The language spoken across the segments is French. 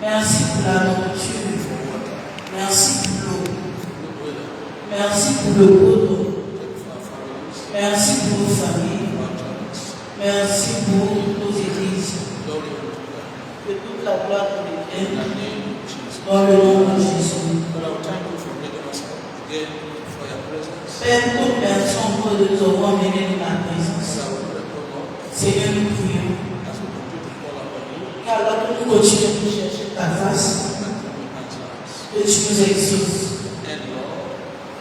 Merci pour la nourriture. Merci pour l'eau. Merci pour le beau dos. Merci pour nos familles. Merci pour nos églises. Que toute la gloire te revienne. Dans le nom de Jésus. Père, toute personne que nous avons mené dans ta présence. Seigneur, nous prions. Qu'alors que nous continuons de chercher ta face, que tu nous exauces.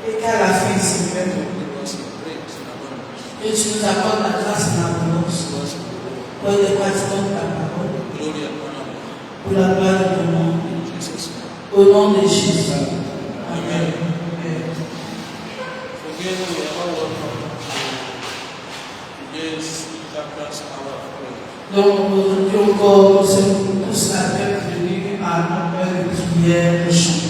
Et qu'à la fin, Seigneur, que tu nous accordes la grâce et l'abondance pour les pratiquants de ta parole, pour la gloire de ton nom. Au nom de Jésus. Amen. Donc aujourd'hui encore, nous sommes tous la tête venus à notre heure de prière de changement.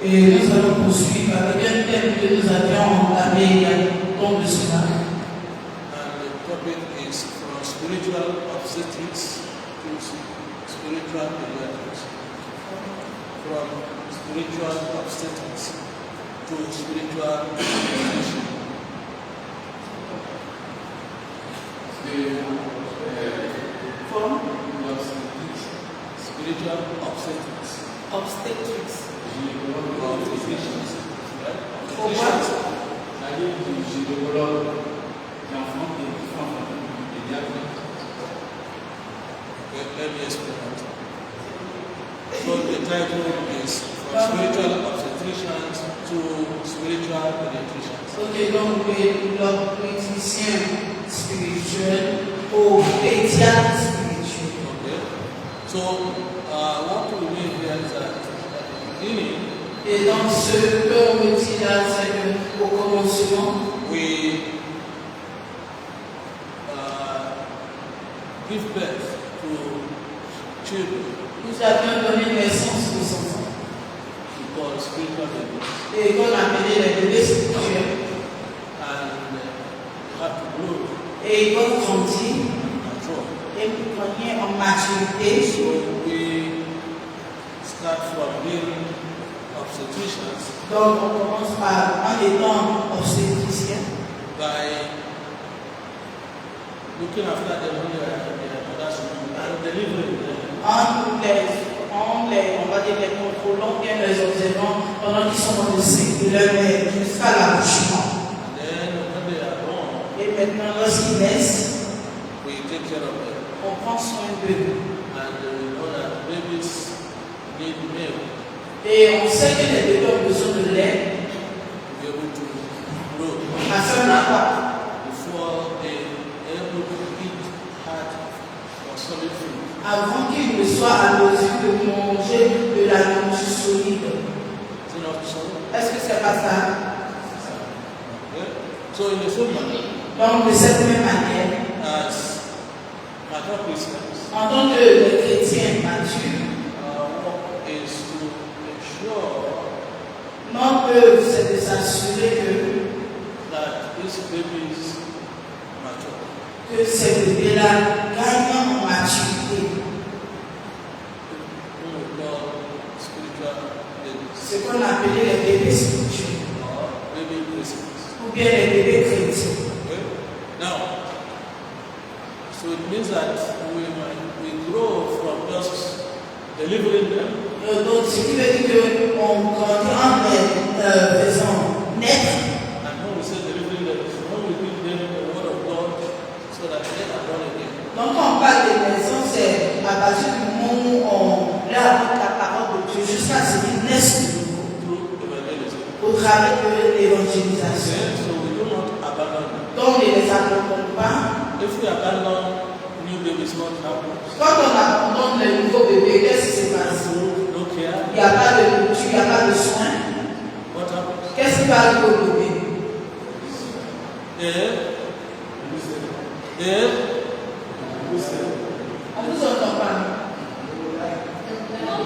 Et nous allons poursuivre avec un thème que nous avions entamé il y a longtemps de cela. And the topic is from spiritual obstetrics to spiritual pediatrics. From spiritual obstetrics to spiritual nutrition. From Spiritual obstetrics. obstetrics. For what? Let me explain that. So the title is From Spiritual Obstetricians to Spiritual Pediatricians. Ok, donc l'obstétricien spirituel au pédiatre spirituel. Okay. So what we mean here is that at the beginning, Et donc ce que on dit là, c'est qu'au commencement, we give birth to children nous avions donné naissance aux enfants. called spiritual babies, Et qu'on appelait les bébés spirituels. and they have to grow Et ils vont grandir and mature. et gagner en maturité. So we start from being obstetricians Donc on commence par en étant obstétricien, by looking after them when they are in their mother's womb and delivering them. on va dire les contrôlants, bien les observants pendant qu'ils sont dans le sein de leur mère jusqu'à l'accouchement. And then when they are born, Et maintenant lorsqu'ils naissent, we take care of them. on prend soin d'eux. And we know that babies need milk Et on sait que les bébés ont besoin de lait to be able to grow à faire la part. before they are able to eat hard or solid food. Avant qu'ils ne soient à mesure de manger de la nourriture solide. Is it not so? Est-ce que c'est pas ça? Okay. So in the same manner, Donc de cette même manière, as mature Christians, en tant que chrétiens matures, our work is to ensure notre œuvre c'est de s'assurer that these babies mature. que ces bébés-là gagnent en maturité. Whom we call spiritual babies Ce qu'on appelait les bébés spirituels or baby Christians. ou bien les bébés chrétiens. Okay? Now, so it means that we grow from just delivering them Donc ce qui veut dire qu'on grandit en faisant naître. and when we say delivering them, when we give them the word of God so that they are born again. Donc quand on parle de naissance, c'est à partir du moment où on leur apporte la parole de Dieu jusqu'à ce qu'ils naissent de nouveau Through evangelism. au travers de l'évangélisation. Okay? So we do not abandon them. Donc on ne les abandonne pas. If we abandon new babies, what happens? Quand on abandonne les nouveaux bébés, qu'est-ce qui se passe? No care. Il n'y a pas de nourriture, il n'y a pas de soins. What happens? Qu'est-ce qui va arriver au bébé? On ne vous entend pas.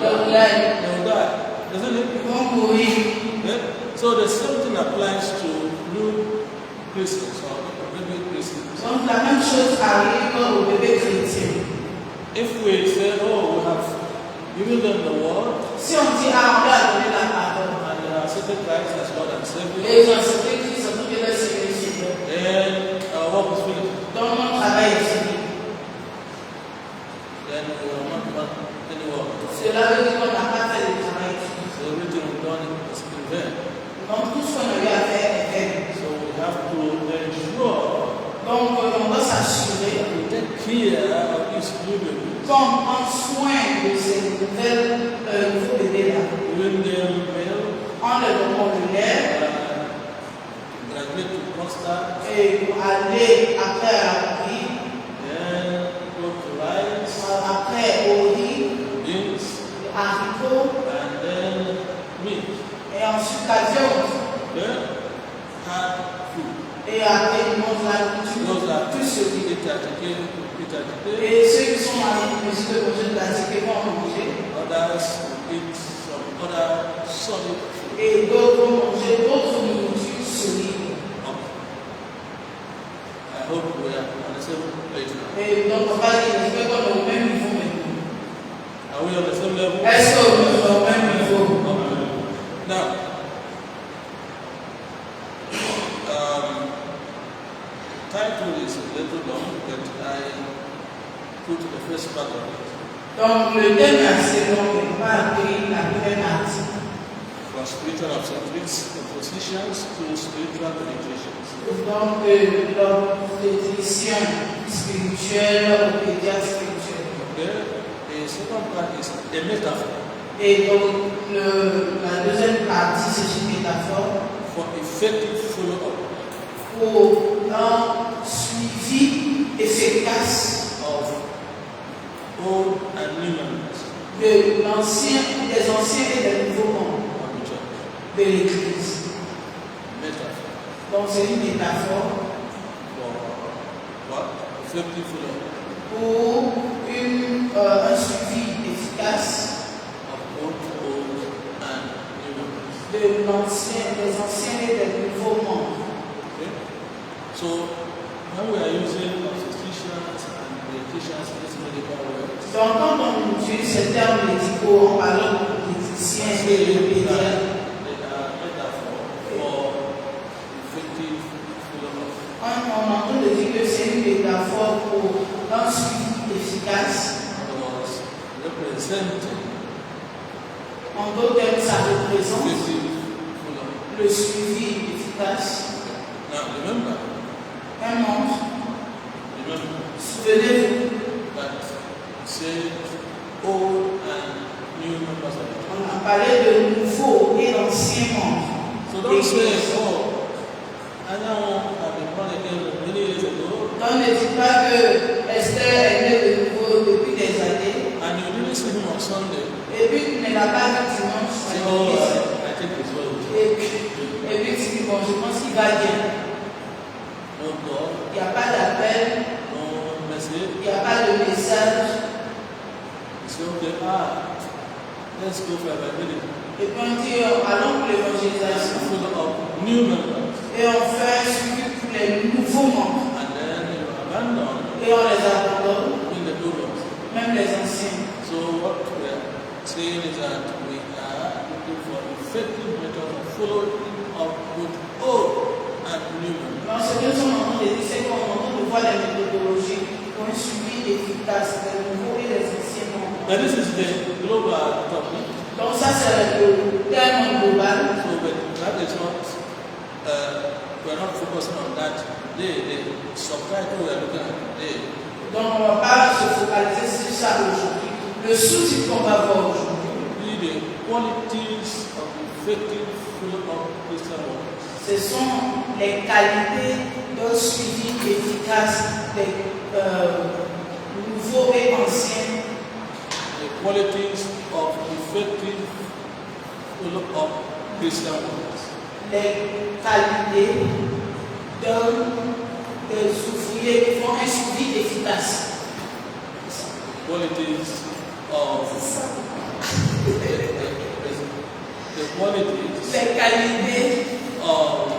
Donc là, They will die, doesn't it? ils vont mourir. Okay? So the same thing applies to new Christians or baby Christians. Donc la même chose arrive aux bébés chrétiens. If we say, oh, we have given them the word, Si on dit, ah, on lui a donné la parole, and they are accepted Christ as Lord and Savior, et ils ont accepté Christ en tant que leur Seigneur et Sauveur, then our work is finished. donc mon travail est fini. Then we will not want any work. Cela veut dire qu'on n'a pas fait le travail fini. So everything we've done is in vain. Donc tout ce qu'on a eu à faire est fait. So we have to ensure Donc on doit s'assurer we take care of these new babies, qu'on prend soin de ces nouveaux bébés-là. giving them milk, On leur donne le lait graduate to constant, et pour aller après à la vie, then go to rice, après au riz, beans, haricots and then meat. et ensuite la viande. Then hard food. Et après ils mangent la nourriture, Those are tout ce riz. eat Et ceux qui sont en mesure de manger de la ticket vont manger. others will eat some other solid food. Et d'autres vont manger d'autres nourritures solides. I hope we are on the same page now. Et donc on va dire, j'espère qu'on est au même niveau maintenant. Are we on the same level? Est-ce qu'on est au même niveau? Okay. Now, title is a little long, but I put the first part of it. Donc le thème est assez long, mais on va appeler la première partie. From spiritual obstetrics positions to spiritual penetrations. Donc l'obstétricien spirituel au pédiatre spirituel. Okay? The second part is a metaphor Et donc la deuxième partie, c'est une métaphore for effective follow-up pour un suivi efficace of old and new members des anciens et des nouveaux membres of the church. de l'Église. Metaphor Donc c'est une métaphore for what? Effective follow-up pour un suivi efficace of old and new members. des anciens et des nouveaux membres. Okay? So when we are using obstetricians and pediatricians in this medical words, Donc quand on utilise ces termes médicaux en parlant de pédicien et de pédiatre, they are metaphor for effective follow-up. on est en train de dire que c'est une métaphore pour un suivi efficace. Was representing En d'autres termes, ça représente effective follow-up. le suivi efficace. Now remember, Un membre, souvenez-vous, that said old and new members of the church. on a parlé de nouveaux et d'anciens membres. So don't say, oh, I know I've been born again many years ago, Donc ne dis pas que Esther est née de nouveau depuis des années and you didn't see him on Sunday. et puis tu ne l'as pas vu dimanche à Say, oh, l'église. I think it's well. Et puis tu dis, bon, je pense qu'il va bien. No God, Il n'y a pas d'appel, no message. il n'y a pas de message. You say, okay, let's go for evangelism. Et puis on dit, allons pour l'évangélisation. Follow up new members, Et on fait suivi pour les nouveaux membres. and then you abandon Et on les abandonne, in the old ones. même les anciens. So what we are saying is that we are looking for effective method of following up with old and new members. Donc ce que nous sommes en train de dire, c'est qu'on est en train de voir les méthodologies pour un suivi efficace des nouveaux et des anciens membres. Now this is the global topic, Donc ça c'est le terme global. so but that is not, we are not focusing on that today. The subtitle we are looking at today Donc on ne va pas se focaliser sur ça aujourd'hui. Le sous-titre qu'on va voir aujourd'hui, will be the qualities of effective follow-up Christian work. ce sont les qualités d'un suivi efficace des nouveaux et anciens. The qualities of effective follow-up Christian work. Les qualités des ouvriers qui font un suivi efficace. Qualities of the qualities Les qualités of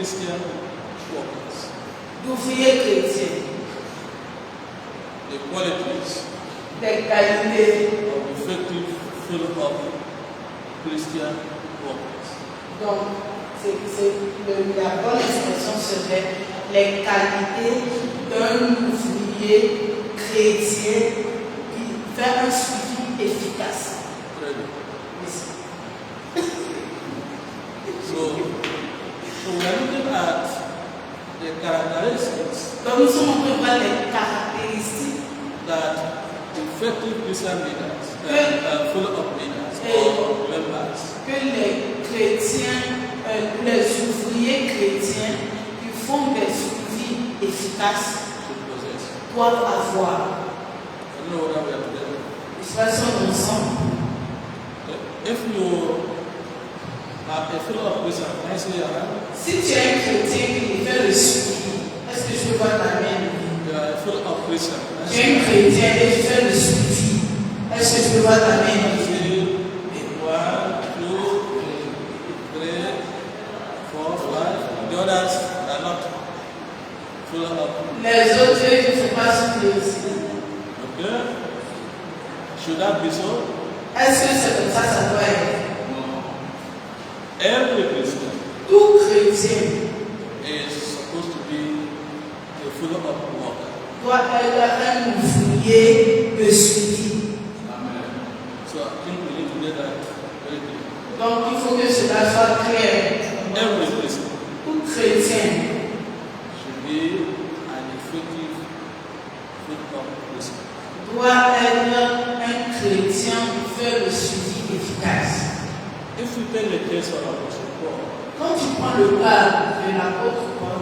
Christian workers. d'ouvriers chrétiens, The qualities des qualités. of effective follow-up Christian workers. Donc, la bonne expression serait les qualités d'un ouvrier chrétien qui fait un suivi efficace. Très bien. Merci. So we are looking at the characteristics Donc, nous sommes en train de voir les caractéristiques that effective Christian leaders, follow-up leaders or members que les chrétiens, les ouvriers chrétiens qui font des suivis efficaces should possess. doivent avoir. I don't know whether we are together. Ils sont ensemble. If you are a follow-up Christian, can I say your hand? Si tu es un chrétien qui fait le suivi, est-ce que je peux voir ta main? You are a follow-up Christian. Can I Tu say es un chrétien et tu fais le suivi, est-ce que je peux voir ta main? 1, 2, 3, 4, 5. The others are not follow-up. Les autres, ils ne font pas suivi aussi. Okay? Should that be so? Est-ce que c'est comme ça doit être? Every Christian Tout chrétien is supposed to be a follow-up worker. doit être un ouvrier de suivi. So I think we need to get that very clear. Donc il faut que cela soit clair. Every Christian Tout chrétien should be an effective follow-up Christian. doit être un chrétien qui fait le suivi efficace. If we take the case of Apostle Paul, Quand tu prends le cas de l'apôtre Paul,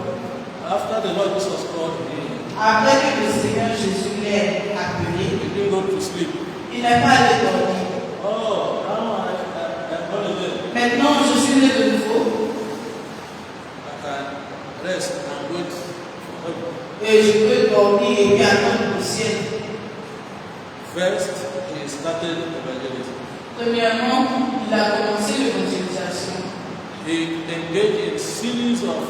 after the Lord Jesus called him, après que le Seigneur Jésus l'ait appelé, he didn't go to sleep. il n'est pas allé dormir. Oh, now I'm born again. Maintenant, je suis né de nouveau I can rest and wait for heaven. et je peux dormir et puis attendre le ciel. First, he started evangelism. Premièrement, il a commencé l'évangélisation He engaged in series of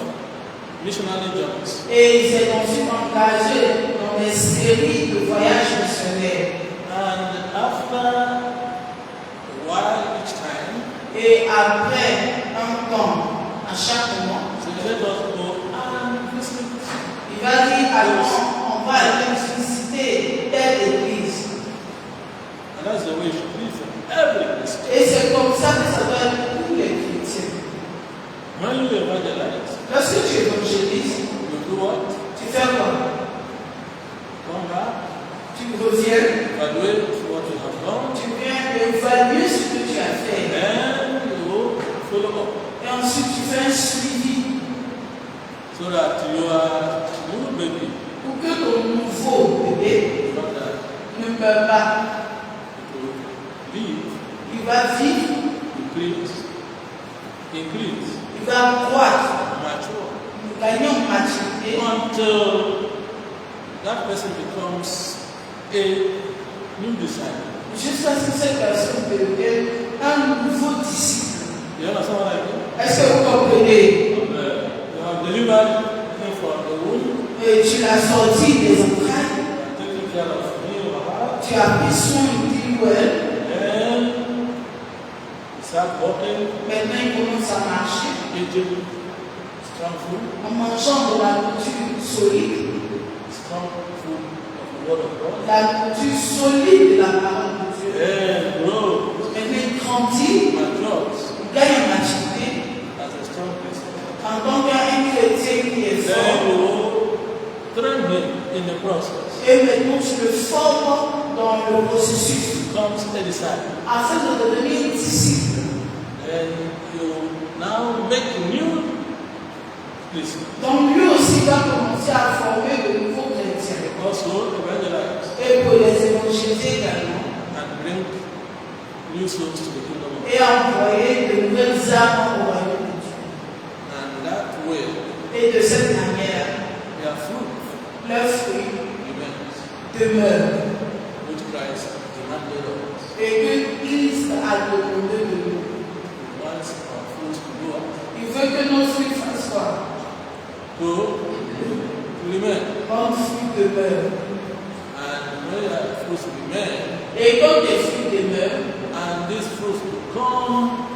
missionary journeys. et il s'est ensuite engagé dans des séries de voyages missionnaires. And after a while each time, Et après un temps, à chaque moment, so he let us go and visit. il va dire alors on va aller visiter telle église. And that's the way it should be for every Christian. Et c'est comme ça que ça doit être pour tous les chrétiens. When you evangelize, Lorsque tu évangélises, you do what? tu fais quoi? Come back, Tu reviens, evaluate what you have done, tu viens évaluer ce que tu as fait. and you follow up Et ensuite tu fais un suivi so that your new baby pour que ton nouveau bébé will not die. ne meure pas. It will live, Il va vivre, increase, il va croître, mature, gagner en maturité until that person becomes a new disciple. jusqu'à ce que cette personne devienne un nouveau disciple. You understand what I mean? Est-ce que vous comprenez? You have delivered him from the womb, Et tu l'as sorti des entrailles, taking care of him or her, tu as pris soin de lui ou elle, and he start walking, maintenant il commence à marcher eating strong food, en mangeant de la nourriture solide, strong food of the word of God, la nourriture solide de la parole de Dieu. and grow, Maintenant il grandit, matures il gagne en maturité, as a strong Christian. en tant qu'un chrétien qui est Then fort. you train him in the process. Et maintenant tu le formes dans le processus Becomes a disciple. afin de devenir disciple. And you now make new Christians. Donc lui aussi va commencer à former de nouveaux chrétiens Also evangelize et pour les évangéliser également and bring new souls to the kingdom of God. et envoyer de nouvelles âmes au royaume de Dieu. And that way, Et de cette manière, their fruit leurs fruits remains, demeurent which Christ demanded of us. et que Christ a demandé de nous. He wants our fruits to go out. Il veut que nos fruits fassent quoi? to remain. Quand fruit demeure. And when the fruits remain, Et quand des fruits demeurent, and these fruits become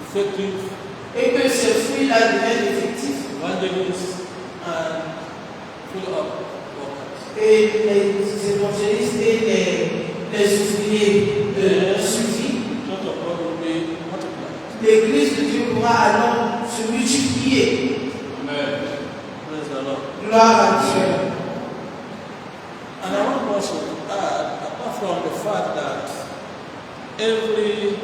effective et que ces fruits-là deviennent effectifs, evangelists and full of workers. et les évangélistes et les ouvriers suffisent, Church of God will be multiplied. l'Église de Dieu pourra alors se multiplier. Amen. Praise the Lord. Gloire à Dieu. And I want also to add, apart from the fact that every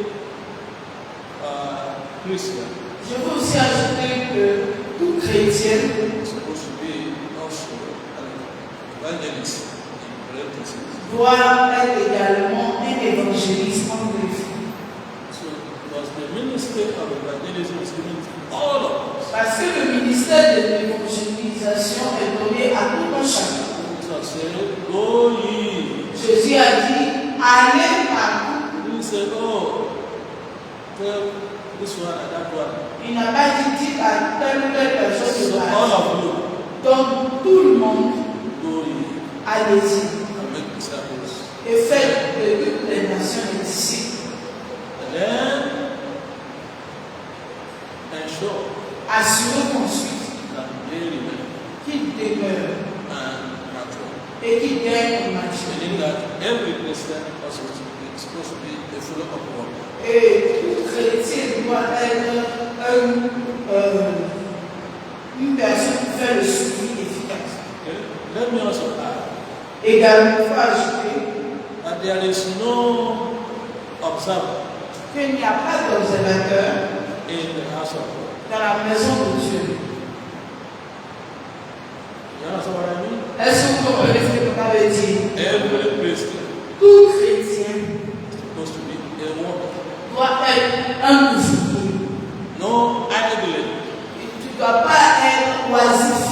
Christian Je veux aussi ajouter que tout chrétien is supposed to be also an evangelist in parentheses. doit être également un évangéliste en griffe. So, because the ministry of evangelism is given to all of us. Parce que le ministère de l'évangélisation est donné à tout un chacun. Jesus said, go ye. Jésus a dit, allez partout. He said, oh, tell this one and that one. Il n'a pas dit, dites à telle ou telle personne de So all parler. of you, Donc tout le monde, go ye allez-y and make disciples. et faites de toutes les nations des disciples. And then ensure Assurez qu'ensuite that they remain qu'ils demeurent and mature. et qu'ils gagnent en maturité. Meaning that every Christian also is supposed to be a follower of work. Et tout chrétien doit être une personne qui fait le suivi efficace. Okay? Let me also add Également, il faut ajouter that there is no observer qu'il n'y a pas d'observateur in the house of God. dans la maison de Dieu. You understand what I mean? Est-ce que vous comprenez ce que Papa veut dire? Every Christian Tout chrétien is supposed to be a worker. doit être un ouvrier. No idler Tu ne dois pas être oisif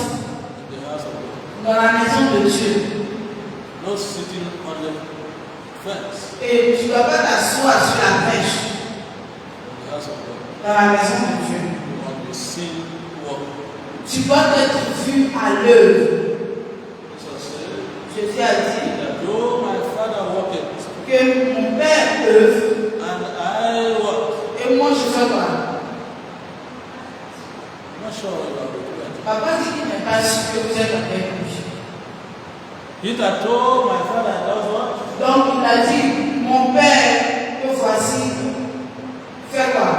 in the house of God. dans la maison de Dieu. No sitting on the fence Et tu ne dois pas t'asseoir sur la brèche in the house of God. dans la maison de Dieu. You want to be seen working. Tu dois être vu à l'œuvre. Jesus said Jésus a dit that though my Father worketh que mon Père œuvre and I work. et moi je fais quoi? I'm not sure you are with Papa dit qu'il n'est pas sûr que vous êtes avec lui. He that told my Father does what? Donc il a dit, mon Père, que voici, fais quoi?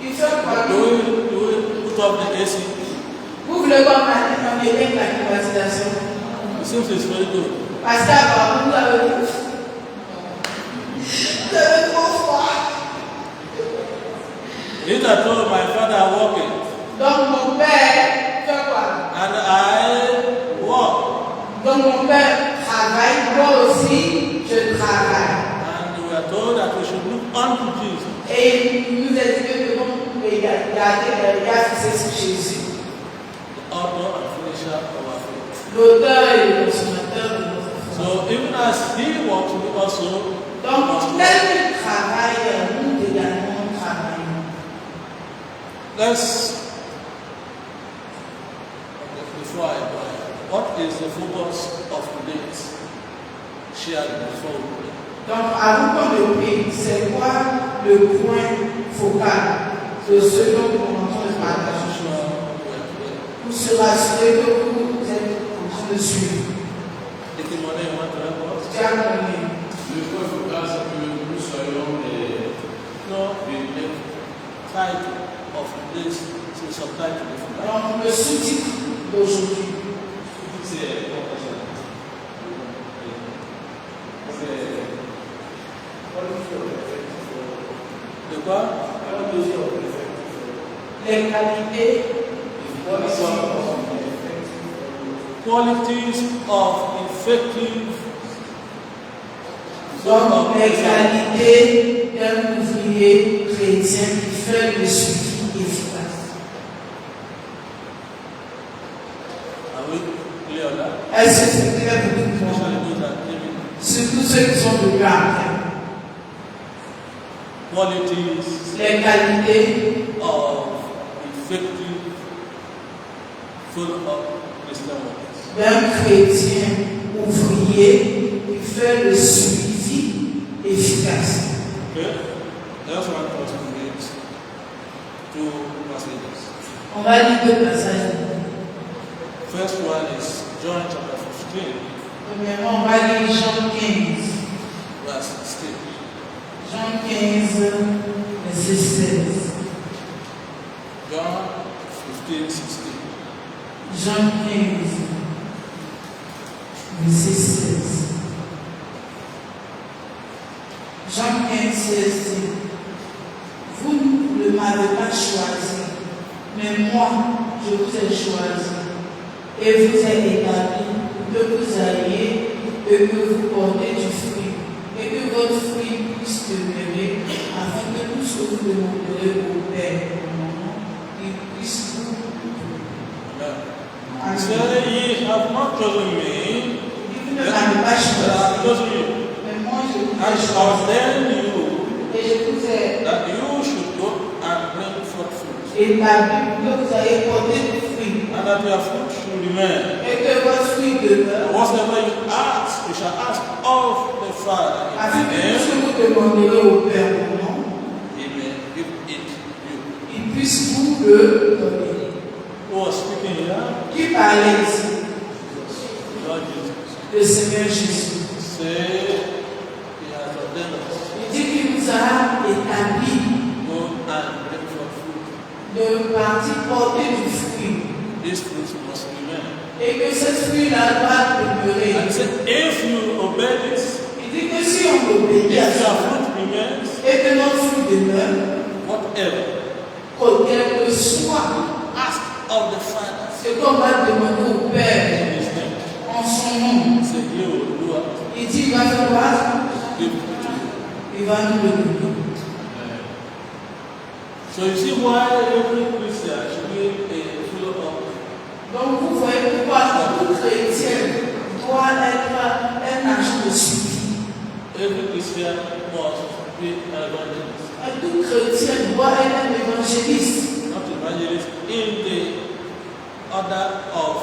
Il fait quoi? Do we put up the AC? Vous voulez quoi on éteint la climatisation? It seems it's very good. Parce qu'apparemment vous avez trop froid. He that told my Father working Donc mon Père fait quoi? and I work. Donc mon Père travaille, moi aussi je travaille. And we are told that we should look unto Jesus. Et il nous a dit que nous devons garder le regard fixé sur Jésus, The author and finisher of our faith. l'auteur et le consommateur de notre foi. So even as he works, we also Donc, tel qu'il travaille, nous également travaillons. let's before I go ahead, what is the focus of today's sharing before we pray? Donc, avant qu'on le prie, c'est quoi le point focal de ce dont nous commençons le partage? Pour se rassurer que vous êtes en train de suivre. Anyone want to help us? Tiens, mon ami. Le point focal, c'est que nous soyons des No, the title of this is subtitle. Donc, le sous-titre d'aujourd'hui, c'est De quoi? les qualités Qualities of effective donc les qualités d'un ouvrier chrétien qui fait le suivi efficace. Are we clear on that? Est-ce que c'est clair pour tout le monde? Especially those that came in. Surtout ceux qui sont venus après. Qualities Les qualités of effective follow-up Christian workers. d'un chrétien ouvrier qui fait le suivi efficace. Okay? I also want us to read two passages. On va lire deux passages. First one is John chapter 15, Premièrement, on va lire Jean 15. verse 16. Jean 15, verset 16. John 15, 16. Jean 15, verset 16. Jean 15, 16 dit, vous ne m'avez pas choisi, mais moi, je vous ai choisi et vous ai établi que vous alliez et que vous portez du fruit et que votre fruit puisse demeurer afin que tout ce que vous demanderez au Père au mon nom, il puisse vous He said, ye have not chosen me, vous ne m'avez pas but I have choisi, chosen you. mais moi je vous ai And choisi ordained you et je vous ai that you should go and bring forth fruit, établi que vous ayez porté du fruit and that your fruit should remain. et que votre fruit demeure Whatsoever you ask, you shall ask of the Father afin in que His tout ce name, que vous demanderez au Père au nom, He may give it you. il puisse vous le donner. Who was speaking here? Qui parlait ici? Lord Jesus. Le Seigneur Jésus. Say, He has ordained us. Il dit qu'il nous a établi Go and bring forth fruit. de partir porter du fruit This fruit must remain. et que ce fruit-là doit demeurer. And He said, if you obey this, Il dit que si on obéit à if ça your fruit remains, et que notre fruit demeure, whatever, quel que soit ask of the Father ce qu'on va demander au Père in His name. en son nom, He said, He will do it. il dit il va faire quoi? Give it to you. Il va nous le donner. So you see why every Christian should be a follow-up. Donc vous voyez pourquoi tout chrétien doit être un agent de suivi. Every Christian must be an evangelist. Et tout chrétien doit être un évangéliste. Not evangelist in the order of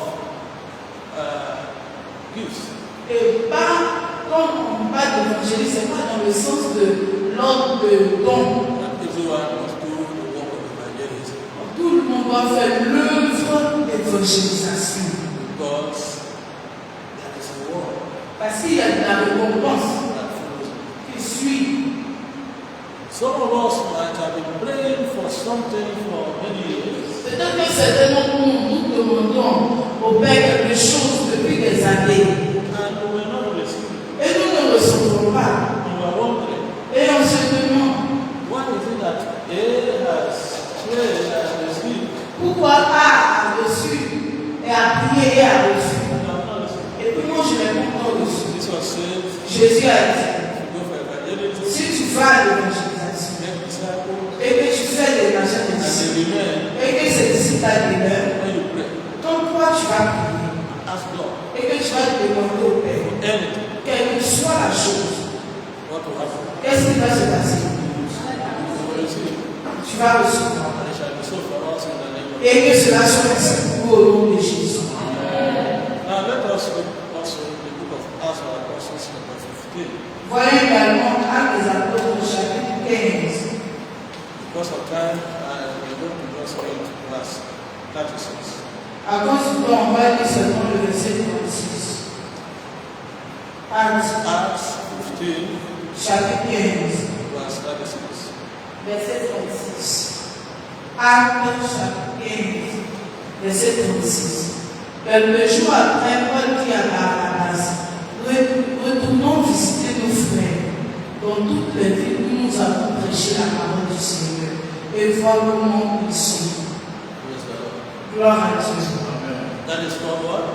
gifts. Et pas, quand on parle d'évangéliste, c'est pas dans le sens de l'ordre de don. Not everyone must do the work of evangelism Tout le monde doit faire l'œuvre d'évangélisation. because there is a work Parce qu'il y a de la récompense that follows it. qui suit. Some of us might have been praying for something for many years, Peut-être que certainement nous demandons au Père quelque chose depuis des années. and we were not receiving. Et nous ne recevons pas. We were wondering, Et on se demande, why is it that A has prayed and received, pourquoi A a reçu et a prié et a reçu? and I have not received? Et puis moi je n'ai pas encore reçu. Jesus said, Jésus a dit, go for evangelism, si tu vas à l'évangélisation make disciples, et que tu fais des machins de and they disciples remain. et que ces disciples demeurent, When you pray, quand toi tu vas prier ask God et que tu vas demander au Père, for anything. quelle que soit la chose, What will happen? qu'est-ce qui va se passer? You will receive. Tu vas recevoir. And it shall be so for us in the name of Et que cela soit ainsi pour au nom de Jésus. Now let us look also in the book of Acts of Apostles, chapter 15. Voyons également Actes des Apôtres, chapitre 15. Because of time, we're going to just read verse 36. À cause du temps, on va lire seulement le verset 36. Actes, Acts 15, chapitre 15, verse 36. verset 36. Actes, chapitre 15, verset 36. Quelques jours après, Paul dit à Barnabas, retournons visiter nos frères dans toutes les villes où nous avons prêché la parole du Seigneur et voir comment ils sont. Praise the Lord. Gloire à Dieu. That is called what?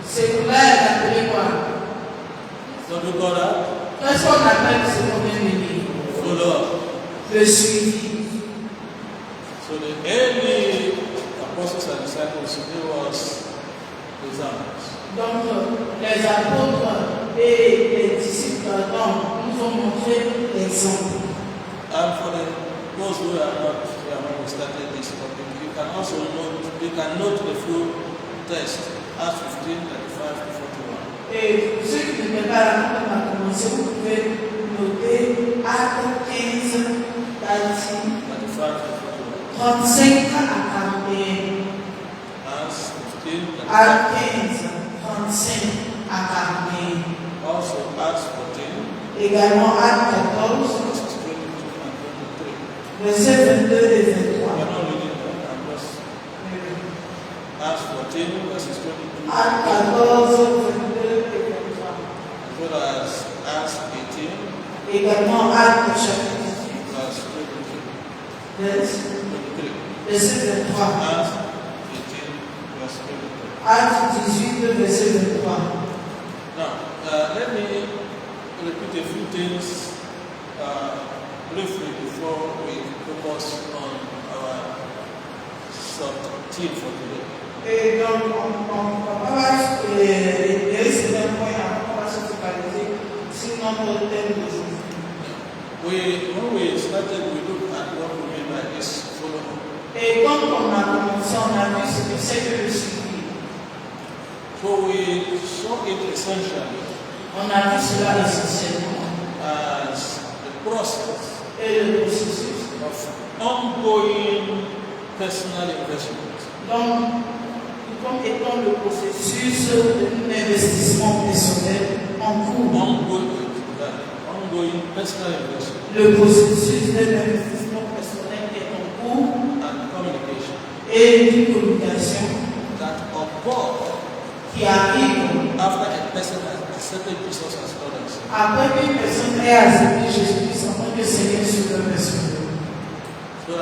C'est pour là est appelé quoi? What do you call that? Qu'est-ce qu'on appelle ce qu'on vient de dire? Follow up. Le suivi. So the early apostles and disciples, they was examples. Donc, les apôtres et les disciples nous ont montré l'exemple. And for those who are not here when we started this topic. You can also note the full text, Acts 15, 35 to 41. Et ceux qui ne veulent pas la quand on a commencé, vous pouvez noter Actes 15, 35 to 35 à 41. Acts 15, 35. Actes 15, 35 à 41. Also Acts 14, Également Actes 14, verses 22 and 23. versets 22 et 23. We are not reading that. I'm just Acts 14, verses 22 Actes 14, 22 et 23. as well as Acts 18, Également Actes chapitre 18, verse 23. verset 23. Acts 18, verse 23. Actes 18, verset 23. Now, let me repeat a few things briefly before we focus on our sub-theme for today. Et donc, on va laisser un point avant, on va se focaliser sur notre thème d'aujourd'hui. When we started, we looked at what we mean by this follow-up. Et quand on a commencé, on a vu ce que c'est que le suivi. So we saw it essentially On a vu cela essentiellement as the process et le processus. of ongoing personal investment. Donc, comme étant le processus d'un investissement personnel en cours. Ongoing personal investment Le processus d'un investissement personnel qui est en cours and communication et d'une communication that occur qui arrive after a person has accepted Jesus as Lord and Savior. après qu'une personne ait accepté Jésus-Christ en tant que Seigneur sur leur personne. So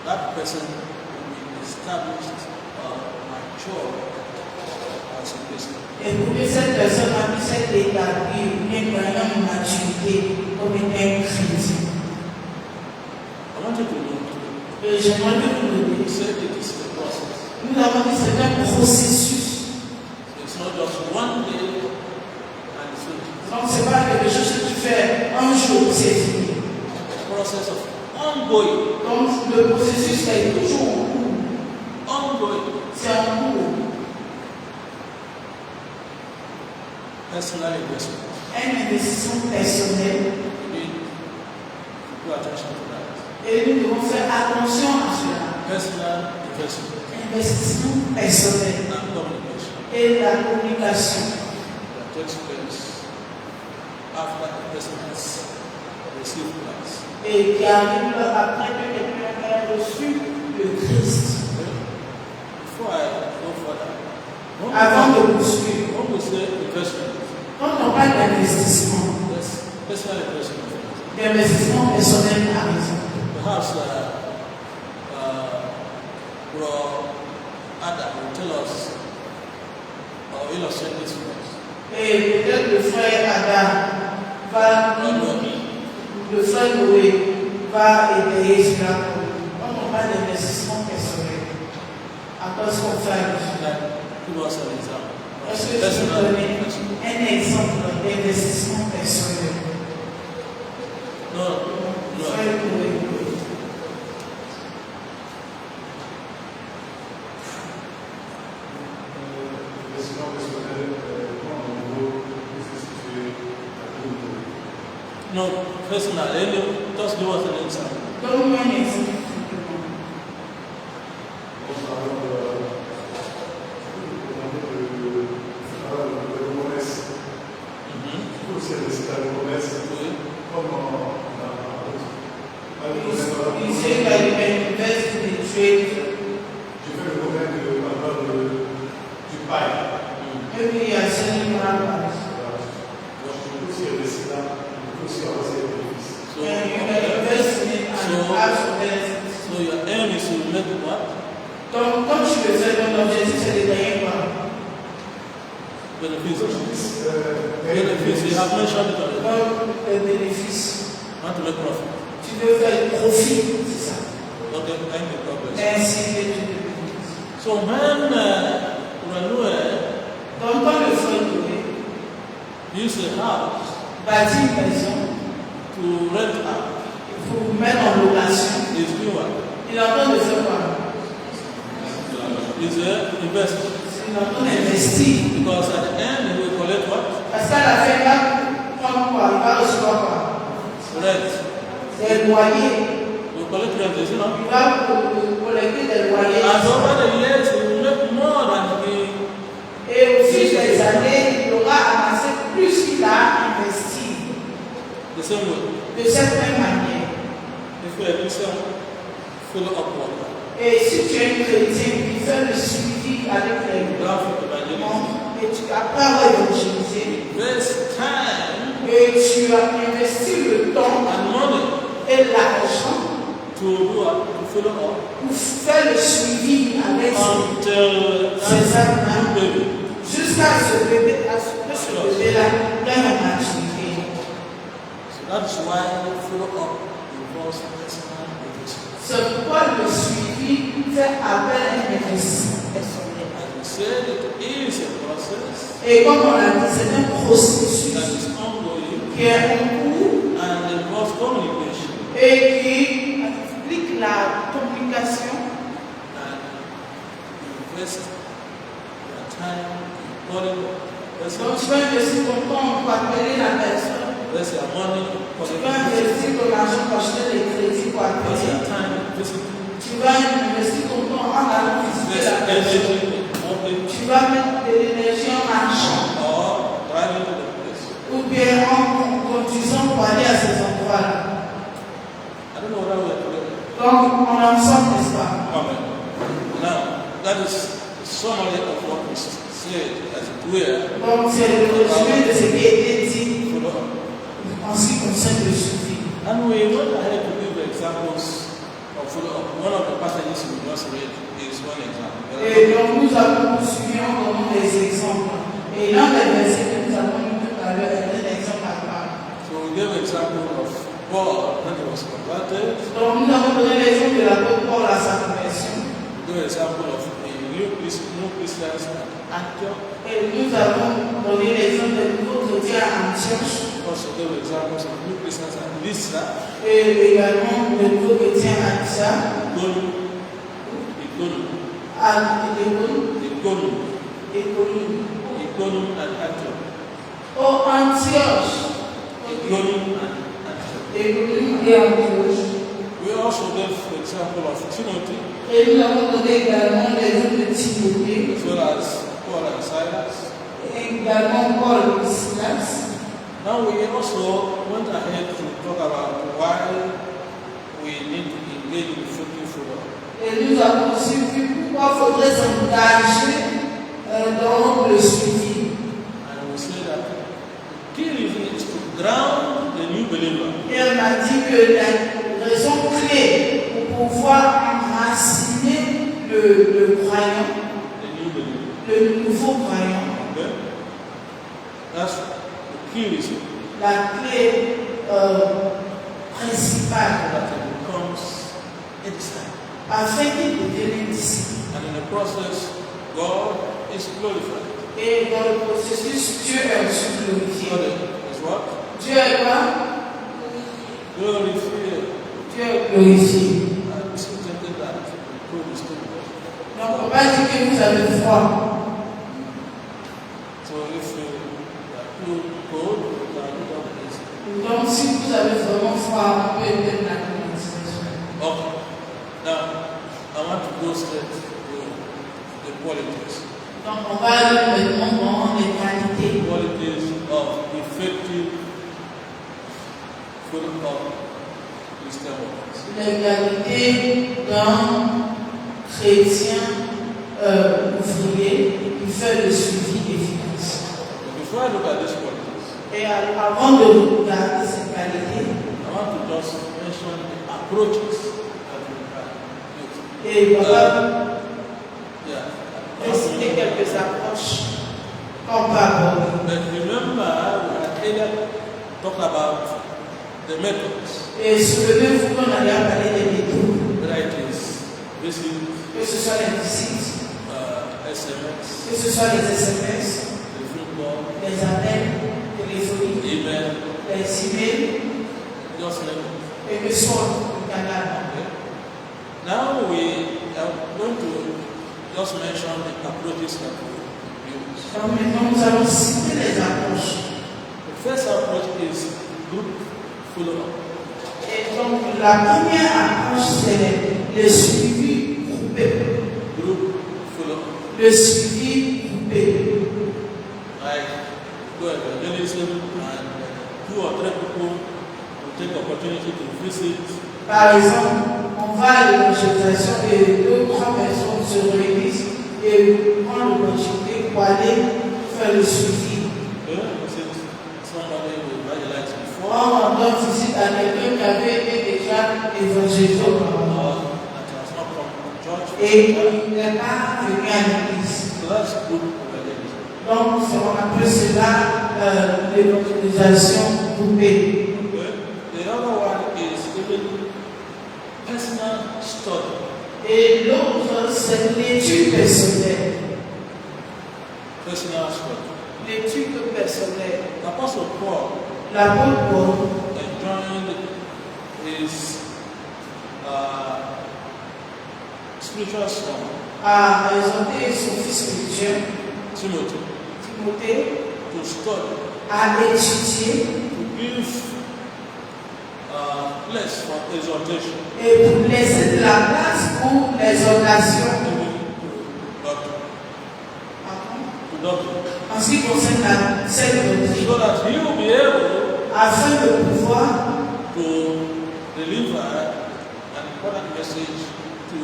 that person will be established mature as a Christian. Et pour que cette personne puisse être établie, bien gagner en maturité comme étant un chrétien. I want you to know, Et j'aimerais que vous le we disiez. said it is a process. Nous avons dit que c'est un processus. It's not just one day and it's finished. Donc, ce n'est pas quelque chose que tu fais un jour, c'est fini. It's a process of ongoing, Donc, le processus est toujours en cours. ongoing C'est en cours. personal investment. Un investissement personnel. We need to pay attention to that. Et nous devons faire attention à cela. Personal investment Investissement personnel and communication et la communication that takes place after a person has received Christ. et qui arrive après que quelqu'un ait reçu le Christ. Before I go further, Avant de poursuivre, when we say investment, quand on parle d'investissement, that's personal investment. d'investissement personnel par exemple, Perhaps Bro Adam will tell us or illustrate this for us. et peut-être le frère Adam va le frère Noé va étayer cela pour nous. Quand on parle d'investissement personnel, à quoi est-ce qu'on fait allusion? Give us an example. Est-ce que tu peux Personal donner investment. un exemple d'investissement personnel? No, Le no. frère Noé. Non, No, personal. Just give us an example. Donne-moi un exemple. Il sait qu'il investe des trades. Et puis il y a Seigneur Marabas. So, And you can invest in it and have some benefits. so your aim is to make what? Donc, comme tu le fais, ton objectif c'est de gagner quoi? Benefits. Benefits. You have mentioned it already. Donc, le bénéfice. You want to make profit. Tu veux faire le profit, c'est ça. Okay, thank you, God bless. Ainsi que tu le bénéfices. So when Renouel Donc, quand le frère Noé used a house bâtit une maison, to rent out, il faut mettre en location. is doing what? Il est en train de faire quoi? Is investment. Il est en train d'investir. Because at the end he will collect what? Parce qu'à la fin, il va prendre quoi? Il va recevoir quoi? Rent. Des loyers. You collect rent, you know? Il va collecter des loyers. And over the years he will make more than he. Et au fil des années, il aura amassé plus qu'il a investi. The same way. De cette même manière. If you are Christian, follow up work. Et si tu es chrétien, il fait le suivi avec les Graphic evangelism. et tu après avoir évangélisé, This time et tu as investi le temps and money et l'argent to do what? To follow up pour faire le suivi avec until ces âmes baby. jusqu'à ce bébé, à ce que ce bébé-là gagne en maturité. So that's why follow up involves personal investment. C'est pourquoi le suivi fait appel à un investissement personnel. As we said, it is a process Et comme on l'a dit, c'est un processus that is ongoing qui est en cours and involves communication et qui implique la communication. and invest your time in calling the Donc tu person, vas investir ton temps pour appeler la personne. invest your money for Tu the vas people, investir ton argent pour acheter les crédits pour invest appeler. your time visiting, Tu vas investir ton temps en allant visiter invest la personne. energy in walking Tu vas mettre de l'énergie en marchant or driving to the place. ou bien en conduisant pour aller à ces endroits-là. I don't know whether we are together. Donc on en sort, n'est-ce pas? Amen. Now, that is the summary of what we said as it were. Donc c'est le résumé de ce qui a été dit Follow up. en ce qui concerne le suivi. And we went ahead to give the examples of follow up. One of the passages we just read is one example. Et donc nous avons suivi en donnant des exemples. Et l'un des versets que nous avons lu tout à l'heure est un exemple à part. So we gave an example of Paul when he was converted. Donc nous avons donné l'exemple de l'apôtre Paul à sa conversion. We gave an example of the new Christians at Antioch. Et nous avons donné l'exemple des nouveaux chrétiens à Antioche. Also gave examples of new Christians at Lystra, Et également des nouveaux chrétiens à Issa, à Iconum and Antioch. au Antioche. Iconum and Antioch. Et Antioche. We also gave the example of Timothy, Et nous avons donné également l'exemple de Timothée, as well as Paul and Silas. et également Paul et Silas. Now we also went ahead to talk about why we need to engage in fruitful follow-up. Et nous avons aussi vu pourquoi il faudrait s'engager dans le suivi. And we say that the key reason is to ground the new believer Et on a dit que la raison clé pour pouvoir enraciner le croyant, le nouveau croyant, Okay? That's the key reason la clé principale, that it becomes a disciple. afin qu'il devienne disciple. And in the process, God is glorified. Et dans le processus, Dieu est aussi glorifié. God is what? Dieu est quoi? Glorified. Dieu est glorifié. I'm so tempted that God is too much. Donc, on va dire que vous avez froid. So if you are too cold, you can do that easy. Donc, si vous avez vraiment froid, on peut mettre la climatisation. Okay. Now, I want to go straight to the qualities. Donc, on va aller maintenant dans les qualités. Qualities of effective follow-up Christian workers. Les qualités d'un chrétien ouvrier qui fait le suivi efficace. But before I look at these qualities, Et avant de regarder ces qualités, I want to just mention the approaches that we have used. et on va Yeah. citer quelques approches qu'on peut aborder. But remember, we had earlier talked about the methods, Et souvenez-vous qu'on a déjà parlé des méthodes, whether it is visit, que ce soit les visites, SMS, que ce soit les SMS, telephone call, les appels téléphoniques, email, les emails, just name it. et que ce soit le canal. Okay? Now we are going to just mention the approaches that we use. Donc maintenant, nous allons citer les approches. The first approach is group follow-up. Et donc, la première approche, c'est le suivi groupé. Group follow-up. Le suivi groupé. Like go evangelism and 2 or 3 people will take the opportunity to visit. Par exemple, on va à l'évangélisation et 2 ou 3 personnes se réunissent et prennent l'opportunité pour aller faire le suivi. Visit somebody who evangelized before. On donne visite à quelqu'un qui avait été déjà évangélisé auparavant. That has not come from church. Et il n'est pas venu à l'église. So that's good evangelism. Donc, on appelle cela l'évangélisation groupée. The other one is even personal study. Et l'autre, c'est l'étude personnelle. Personal study. L'étude personnelle. Apostle Paul L'apôtre Paul enjoined his spiritual son, a exhorté son fils spirituel, Timothy, Timothée, to study, à étudier to give place for exhortation, et pour laisser de la place pour l'exhortation. even to doctrine. En ce qui concerne cette doctrine, So that he will be able afin de pouvoir to deliver an important message to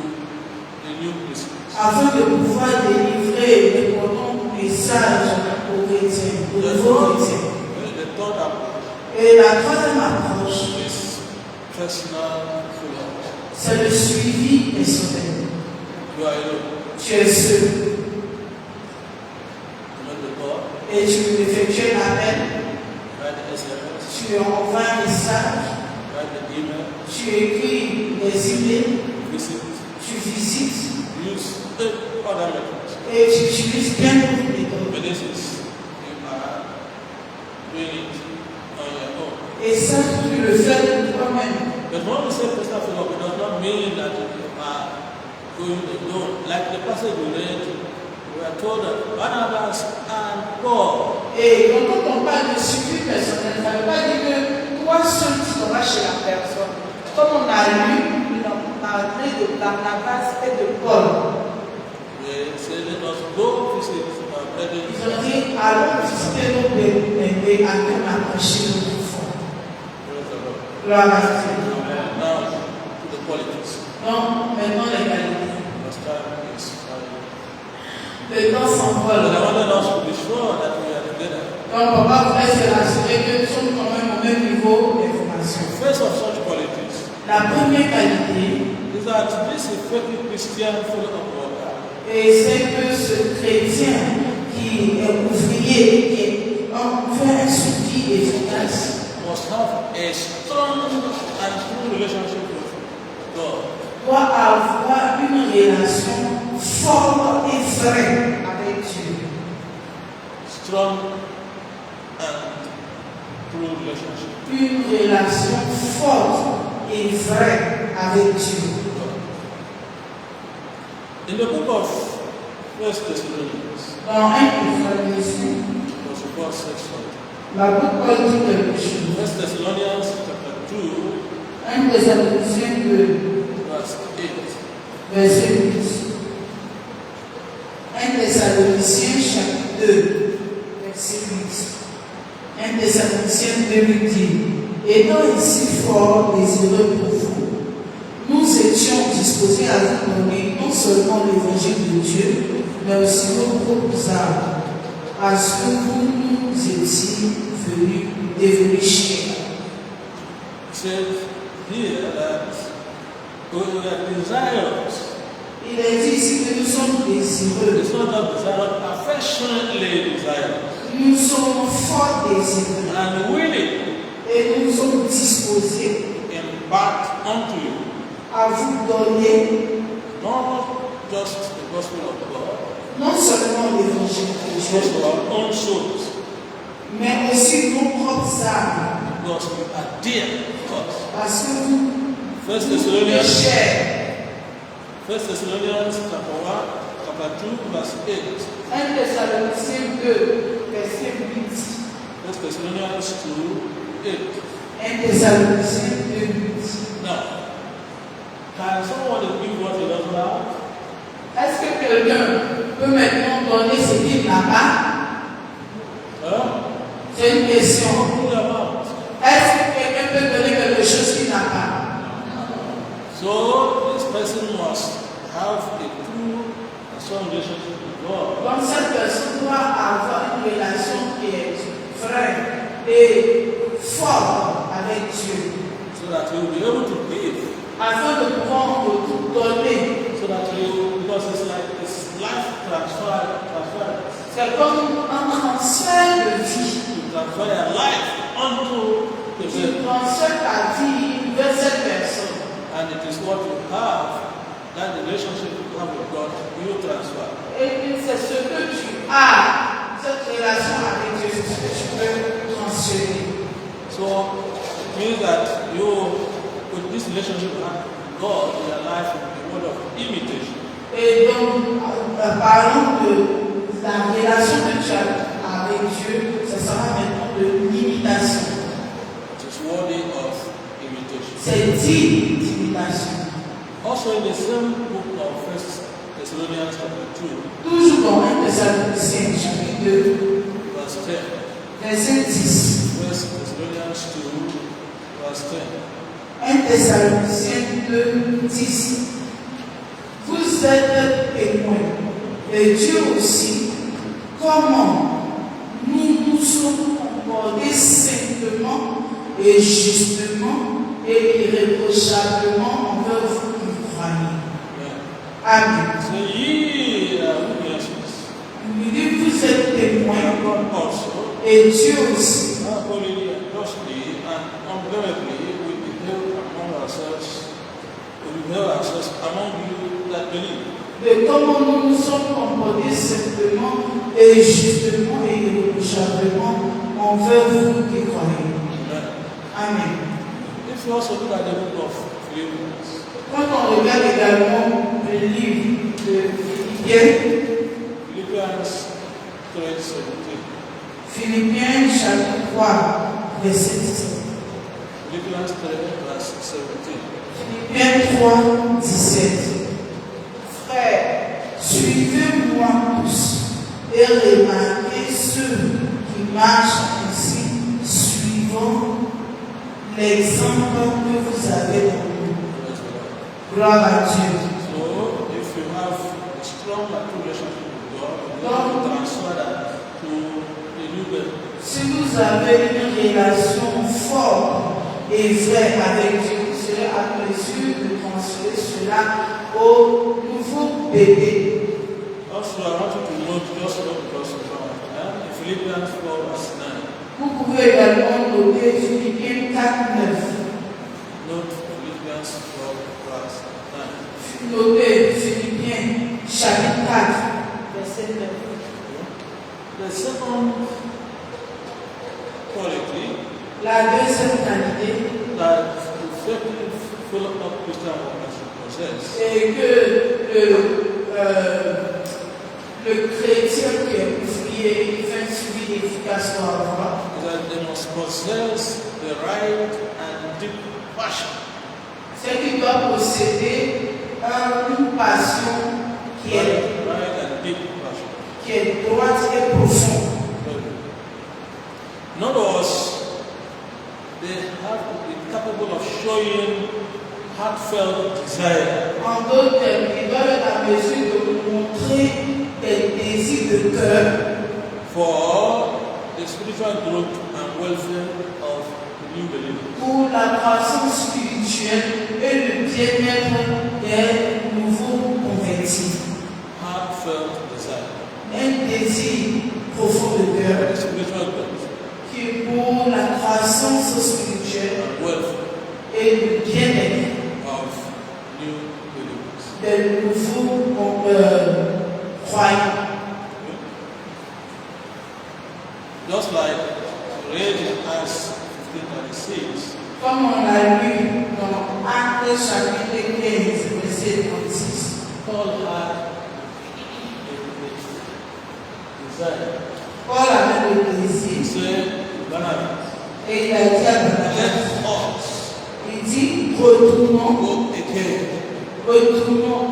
the new Christians. afin de pouvoir délivrer les bons messages aux chrétiens, aux nouveaux chrétiens. The third approach Et la troisième approche, is personal follow-up. c'est le suivi personnel. You are alone. Tu es seul You know the God, et tu effectues un appel, write the SMS, tu envoies un message, write the email, tu écris des emails, visit, tu visites use other methods. et tu utilises bien d'autres méthodes. But this is, you are doing it on your own. Et ça, tu le fais de toi-même. But when we say personal follow-up, it does not mean that you are going alone. Like the passage we read, we are told that Barnabas and Paul. Et quand on parle de suivi personnel, ça ne veut pas dire que toi seul tu seras chez la personne. Comme on a lu, on a parlé de Barnabas et de Paul. We say, let us go visit our brethren. Ils ont dit, allons visiter nos bébés afin d'approcher nos enfants. Praise the Lord. Gloire à Dieu. Now, to the qualities. Donc, maintenant les qualités. Because time is Le temps But s'envole. I wanted us to be sure that we are together. Donc, papa voudrait se rassurer que nous sommes quand même au même niveau d'information. First of such qualities La première qualité, is that this effective Christian follow-up worker et c'est que ce chrétien qui est ouvrier, qui fait un suivi efficace, must have a strong and true relationship with God. doit avoir une relation forte et vraie avec Dieu. Strong and true relationship Une relation forte et vraie avec Dieu. with God. In the book of 1 Thessalonians, Dans 1 Thessaloniciens, Apostle Paul says something. l'apôtre Paul dit quelque chose. 1 Thessalonians chapter 2, 1 Thessaloniciens 2, verse 8. verset 8. 1 Thessaloniciens chapitre 2, verset 8. 1 Thessaloniciens 2 lui dit, étant ainsi fort désireux pour vous, nous étions disposés à vous donner non seulement l'évangile de Dieu, mais aussi nos propres âmes, parce que vous nous étiez devenus chers. It says here that we are desirous. Il est dit ici que nous sommes désireux. It's not a desire, affectionately desirous. Nous sommes fort désireux. And willing Et nous sommes disposés in back unto you. à vous donner Not just the gospel of God, non seulement l'évangile de but Dieu, also our own souls. mais aussi nos propres âmes. Because we are dear to us. Parce que vous, 1 vous êtes Thessalonians chers. 1 Thessalonians chapter 1, chapter 2, verse 8. 1 Thessaloniciens 2, verset 8. 1 Thessalonians 2, 8. 1 Thessaloniciens 2, 8. Now, can someone give what he doesn't have? Est-ce que quelqu'un peut maintenant donner ce qu'il n'a pas? Huh? C'est une question. Who about? Est-ce que quelqu'un peut donner quelque chose qu'il n'a pas? So, this person must have a true and strong relationship with God. Donc cette personne doit avoir une relation qui est vraie et forte avec Dieu. So that he will be able to give. Afin de pouvoir tout donner. So that you, because it's like it's life transfer. C'est comme un transfert de vie. You transfer your life onto the Tu person. transfères ta vie vers cette personne. And it is what you have, that relationship you have with God, you transfer. Et c'est ce que tu as, cette relation avec Dieu, c'est ce que tu peux transférer. So it means that you, with this relationship you have with God, your life will be one of imitation. Et donc, parlons de la relation que tu as avec Dieu, ce sera maintenant de l'imitation. It is worthy of imitation. C'est digne d'imitation. Also in the same book of 1 Thessalonians chapter 2, Toujours dans 1 Thessaloniciens chapitre 2, verse 10. verset 10. 1 Thessalonians 2, verse 10. 1 Thessaloniciens 2, 10. Vous êtes témoins, et Dieu aussi, comment nous nous sommes comportés simplement et justement et irréprochablement envers vous qui croyez. Amen. So ye are witnesses. Il dit, vous êtes témoins, And God also, et Dieu aussi. how holy and justly and unblameably we behave among ourselves, among you that believe. De comment nous nous sommes comportés simplement et justement et irréprochablement envers vous qui croyez. Amen. Amen. If you also look at the book of Philippians, Quand on regarde également le livre de Philippiens, Philippians 3:17. Philippiens chapitre 3, verset 17. Philippians 3, verse 17. Philippiens 3, 17. Frères, suivez-moi tous et remarquez ceux qui marchent ainsi, suivant l'exemple que vous avez donné. Gloire à Dieu. So, if you have a strong relationship with God, you have to transfer that to a new believer. Si vous avez une relation forte et vraie avec Dieu, vous serez à mesure de transférer cela au nouveau bébé. Also, I want you to note just what because of time. In Philippians 4, verse 9. Vous pouvez également noter Philippiens 4, 9. Note Philippians 4, verse 9. Notez Philippiens chapitre 4, verset 9. The second quality La deuxième qualité that effective follow-up Christian workers possess est que le chrétien qui est ouvrier, qui fait un suivi efficace doit avoir, is that they must possess the right and deep passion c'est qu'il doit posséder une passion qui est right and deep passion. droite et profonde. In other words, they have to be capable of showing heartfelt desire En d'autres termes, ils doivent être en mesure de montrer des désirs de cœur for the spiritual growth and welfare of the new believers. pour la croissance spirituelle et le bien-être des nouveaux convertis. Heartfelt desire Un désir profond de cœur for the spiritual growth qui est pour la croissance spirituelle and welfare et le bien-être of new believers. des nouveaux croyants. Just like read in Acts 15:36, Comme on l'a lu dans Actes chapitre 15, verset 36. Paul had a desire. Paul avait le He désir. said, Barnabas, Et il a dit à Barnabas, let us il dit, retournons, go again retournons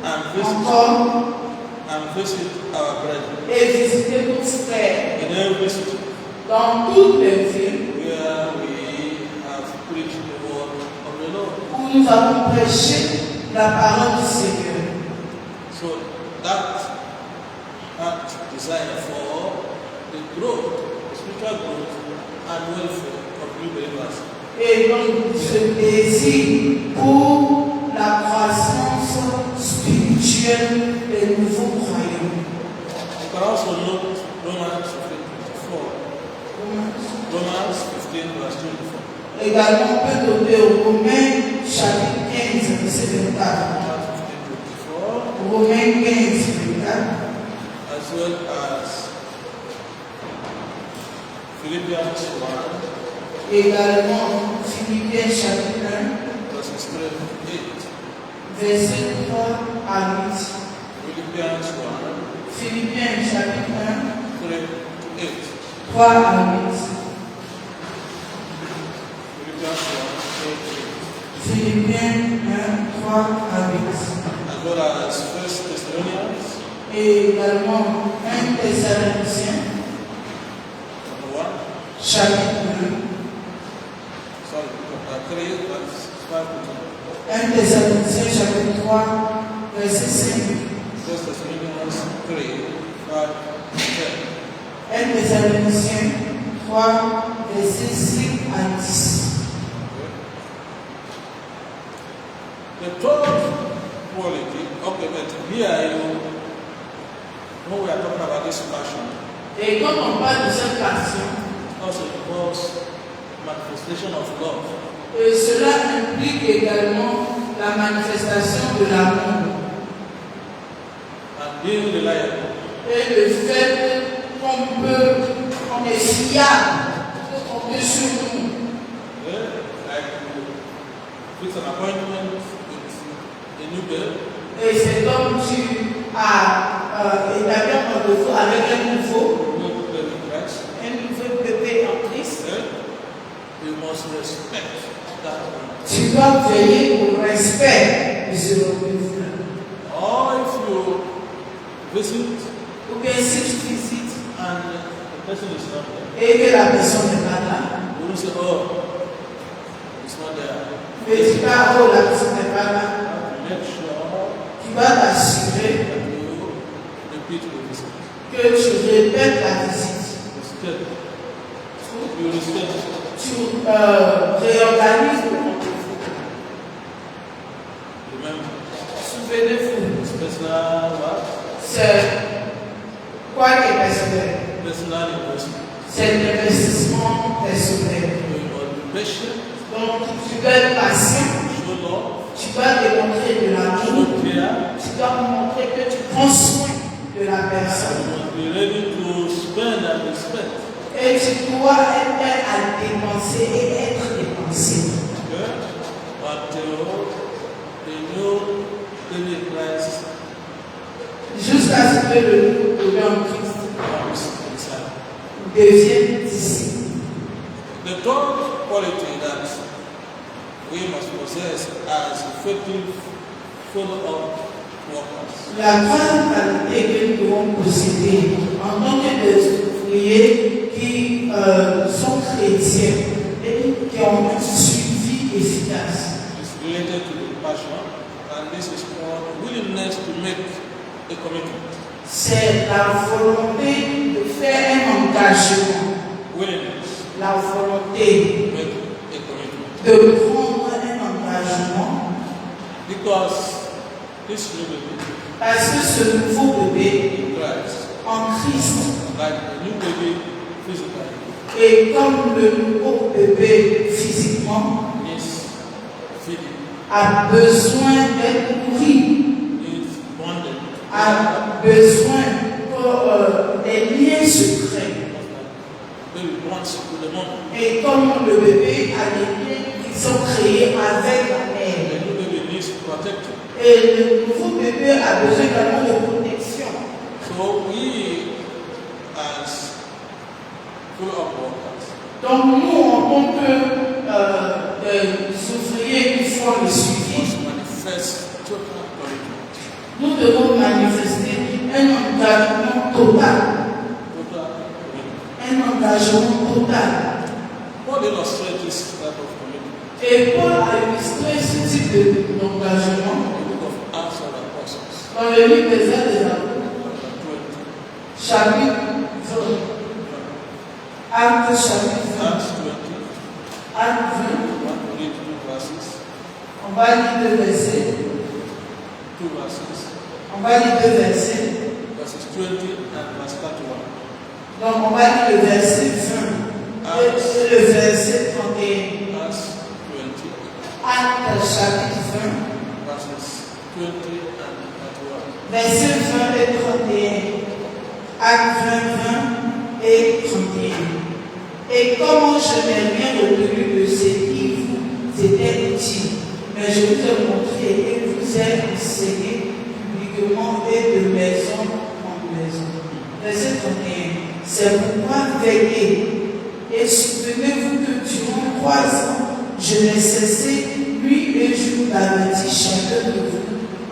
encore and visit our brethren et visiter nos frères in every city dans toutes les villes where we have preached the word of the Lord. où nous avons prêché la parole du Seigneur. So that desire for the growth, the spiritual growth and welfare of new believers. Et donc ce désir pour la croissance spirituelle des nouveaux croyants. You can also note Romans 15:24. Romans 15 verse 24. Également, on peut noter au Romains chapitre 15, verset 24. Romans 15:24, Romains 15, 24. as well as Philippians 1 Également, Philippiens chapitre 1, verses 3 to 8. verset 3 à 8. Philippians 1 Philippiens chapitre 3 to 8. 1, 3 à 8. Philippians 1 Philippiens 1, 3 à 8. 8. As well as 1 Thessalonians Et également 1 Thessaloniciens chapter 1. chapitre Sorry, chapter 3 verse 5 to 1. 1 Thessaloniciens chapitre 3, verset 5. 10. 1 Thessalonians 3 5 to 10. 1 Thessaloniciens 3, verset 5 à 10. The third quality, okay, but here when we are talking about this passion, Et quand on parle de cette passion, also involves manifestation of love. et cela implique également la manifestation de l'amour And being reliable. et le fait qu'on est fiable, qu'on compte sur nous. Like you fix an appointment with a new girl, Et c'est comme tu as établi un rendez-vous avec un nouveau bébé en Christ. you must respect that one. Tu dois veiller au respect de ce rendez-vous. Or if you visit Ou bien si tu visites and the person is not there, et que la personne n'est pas là, you don't say, oh, it's not there. mais tu vas, oh, la personne n'est pas là, You have to make sure tu vas t'assurer that you repeat the visit. que tu répètes la visite. Respect. You respect. Tu réorganises le rendez-vous. Remember, Souvenez-vous, personal what? c'est quoi qui est personnel? Personal investment. C'est l'investissement personnel. You must be patient, Donc, tu dois être patient, show love, tu dois démontrer de l'amour, show care. tu dois montrer que tu prends soin de la personne. You must be ready to spend and respect. Et tu dois être prêt à dépenser et être dépensé. Okay? Until the new baby in Christ Jusqu'à ce que le nouveau bébé en Christ comes inside. devienne disciple. The third quality that we must possess as effective follow-up workers La troisième qualité que nous devons posséder en tant que des ouvriers qui sont chrétiens et qui ont un suivi efficace. is related to the passion, and this is called willingness to make a commitment. C'est la volonté de faire un engagement, Willingness la volonté to make a commitment. de prendre un engagement Because this new baby parce que ce nouveau bébé in Christ, en Christ like the new baby physically, et comme le nouveau bébé physiquement needs feeding, a besoin d'être nourri, needs bonding, a besoin des liens secrets. baby bonds with the mom. Et comme le bébé a des liens qui sont créés avec la mère. The new baby needs protecting. Et le nouveau bébé a besoin également de protection. So we, as follow-up workers, Donc nous, en tant que ouvriers qui font le suivi, must manifest total commitment. nous devons manifester un engagement total. Total commitment. Un engagement total. Paul illustrates this type of commitment Et Paul a illustré ce type d'engagement in the book of Acts of the Apostles, dans le livre des Actes des Apôtres, chapter 20. chapitre 20. Actes chapitre 20. Acts 20. Actes 20. We want to read 2 verses. On va lire 2 versets. 2 verses. On va lire 2 versets. Verses 20 and verse 31. Donc on va lire le verset 20 et le verset 31. Acts 20, Actes chapitre 20. verses 20 and 31. Verset 20 et 31. Actes 20, 20 et 31. Et comme je n'ai rien retenu de ce qui vous était utile, mais je vous ai montré et vous ai enseigné publiquement et de maison en maison. Verset 31. C'est pourquoi veillez et souvenez-vous que durant 3 ans, je n'ai cessé nuit et jour d'avertir chacun de vous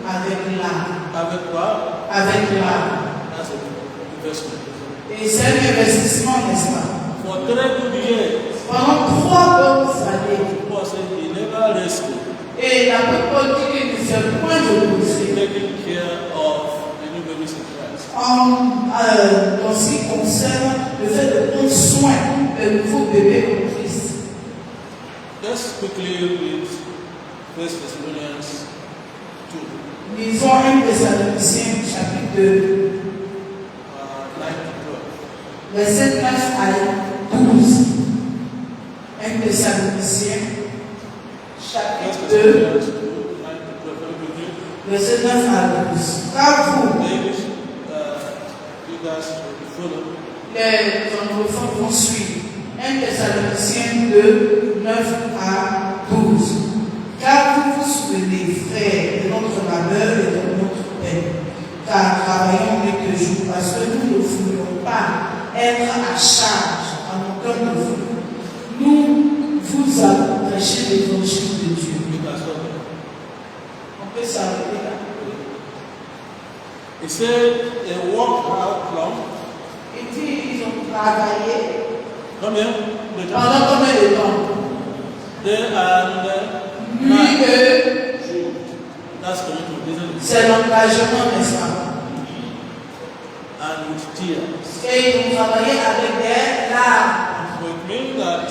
avec l'âme. Avec quoi? Avec l'âme. That's an investment. Et c'est un investissement, n'est-ce pas? For 3 good years, Pendant 3 bonnes années. Paul said he never rested, Et l'apôtre Paul dit qu'il ne s'est point reposé taking care of the new babies in Christ. dans ce qui concerne le fait de prendre soin d'un nouveau bébé en Christ. Let's quickly read 1 Thessalonians 2, Lisons 1 Thessaloniciens chapitre 2, 9 to 12. verset 9 à 12. 1 Thessaloniciens 1 chapitre 2, Thessalonians 2, 9 to 12. Let me read. verset 9 à 12. Car vous, English readers will follow. les anglophones vont suivre. 1 Thessaloniciens 2, 9 à 12. Car vous vous souvenez, frères, de notre labeur et de notre peine, car travaillons nuit et jour, parce que nous ne voulions pas être à charge à aucun de vous. Nous vous avons prêché l'évangile de Dieu. On peut s'arrêter là. He said they worked out long. Il dit ils ont travaillé Combien de temps? pendant combien de temps? Day and Nuit night. et That's commitment, isn't it? c'est l'engagement, n'est-ce pas? And with tears. Et ils ont travaillé avec des larmes. So it means that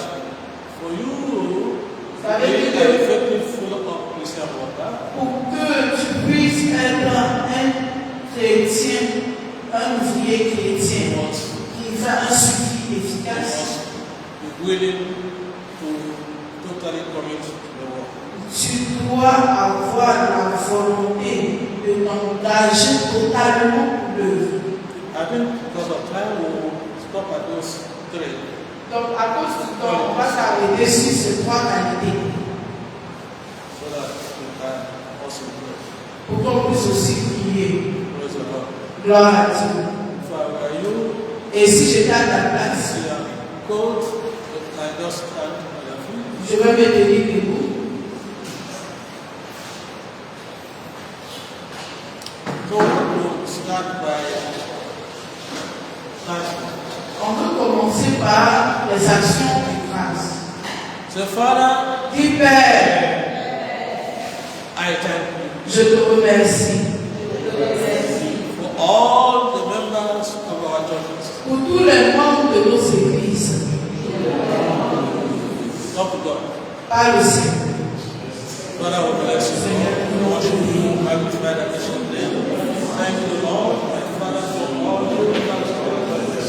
for you Ça to veut be dire an que effective follow-up Christian worker, pour que tu puisses être un chrétien, un ouvrier chrétien you must qui fait un suivi efficace, be willing to totally commit to the work. tu dois avoir la volonté de t'engager totalement pour l'œuvre. I think because of time, we'll stop at those 3. Donc, à cause du temps, on va s'arrêter sur ces 3 qualités So that we can also grow. pour qu'on puisse aussi prier. Praise the Lord. Gloire à Dieu. If I were you, Et si j'étais à ta place, see a coat, I just stand on your feet. je vais me tenir debout. So we want to start by thanking. On peut commencer par les actions de grâce. Say, Father, Dis Père, I thank you je te remercie for all the members of our churches. pour tous les membres de nos églises. Talk to God. Par le Seigneur. Father, we bless you, Lord. We worship you. Magnify the nation name. Thank you, Lord, my Father, for all the members of our churches.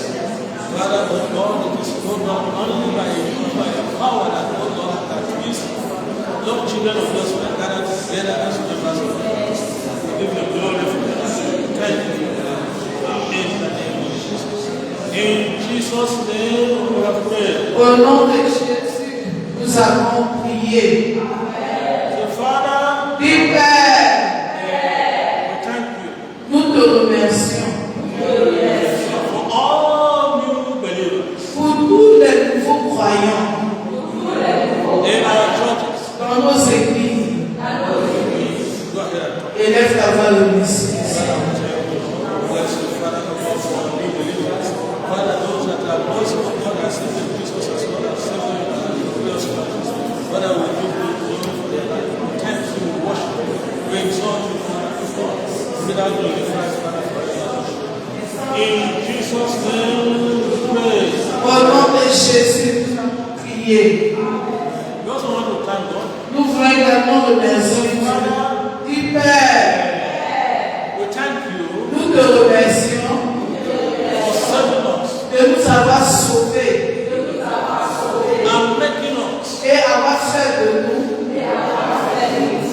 Father, oh God, it is not only by your power that, oh God, that these young children of yours were gathered together as members of the church. We give you glory for that. Thank you. In the name of Jesus. In Jesus' name we have prayed. Au nom de Jésus, nous avons prié. So, Father, Dis Père, because of God has saved Jesus as well as saving us. Father, we give you glory for their life. We thank you, we worship you, we exalt you, Father, for without glorified, Father, forever. In Jesus' name we pray. Au nom de Jésus, nous allons prier. We also want to thank God. Nous voulons également remercier Dieu. Dis Père, We thank you nous te remercions for saving us de nous avoir sauvés and making us et avoir fait de nous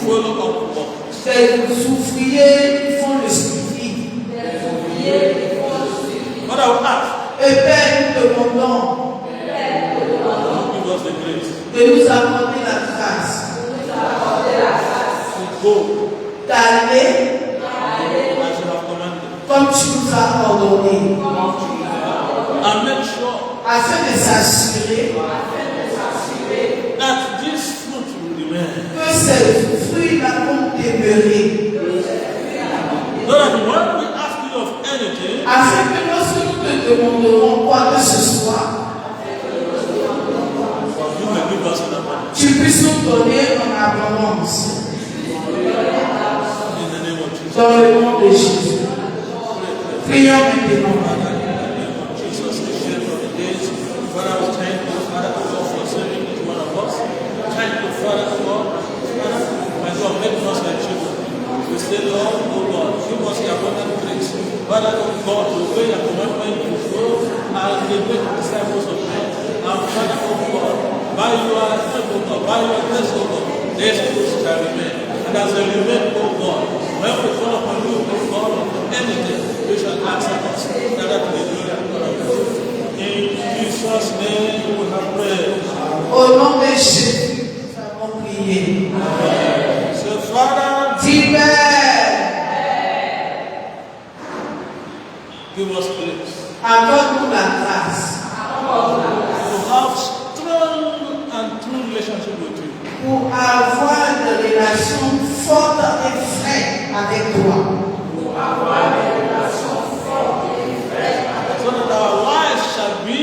follow up God. des ouvriers qui font le suivi. Father, we ask, Et Père, nous demandons give us the grace de nous accorder la grâce to go d'aller as you have commanded comme tu nous as ordonné, and make sure afin de s'assurer that this fruit will remain. que ces fruits-là vont demeurer. So that when we ask you of anything, Afin que lorsque nous te demanderons quoi que ce soit, you can give us an abundance. tu puisses nous donner en abondance. In the name of Jesus. Dans le nom de Jésus. Prions maintenant. Jesus, the share of the days. Father, we thank you, Father, for saving each one of us. Thank you, Father, God. Father, and you have made us your children. We say, Lord, oh God, give us the abundant grace. Father, oh God, to obey your commandment to grow and the great disciples of men. And Father, oh God, by your help, oh God, by your grace, oh God, these fruits shall remain. And as they remain, oh God, when we call upon you, oh God, anything, we shall answer us. That to the glory of God. In Jesus' name we have prayed. Au nom de Jésus, nous avons prié. So, Father, Dis Père, give us grace accorde-nous la grâce to have strong and true relationship with you. pour avoir des relations fortes et vraies avec toi. So that our lives shall be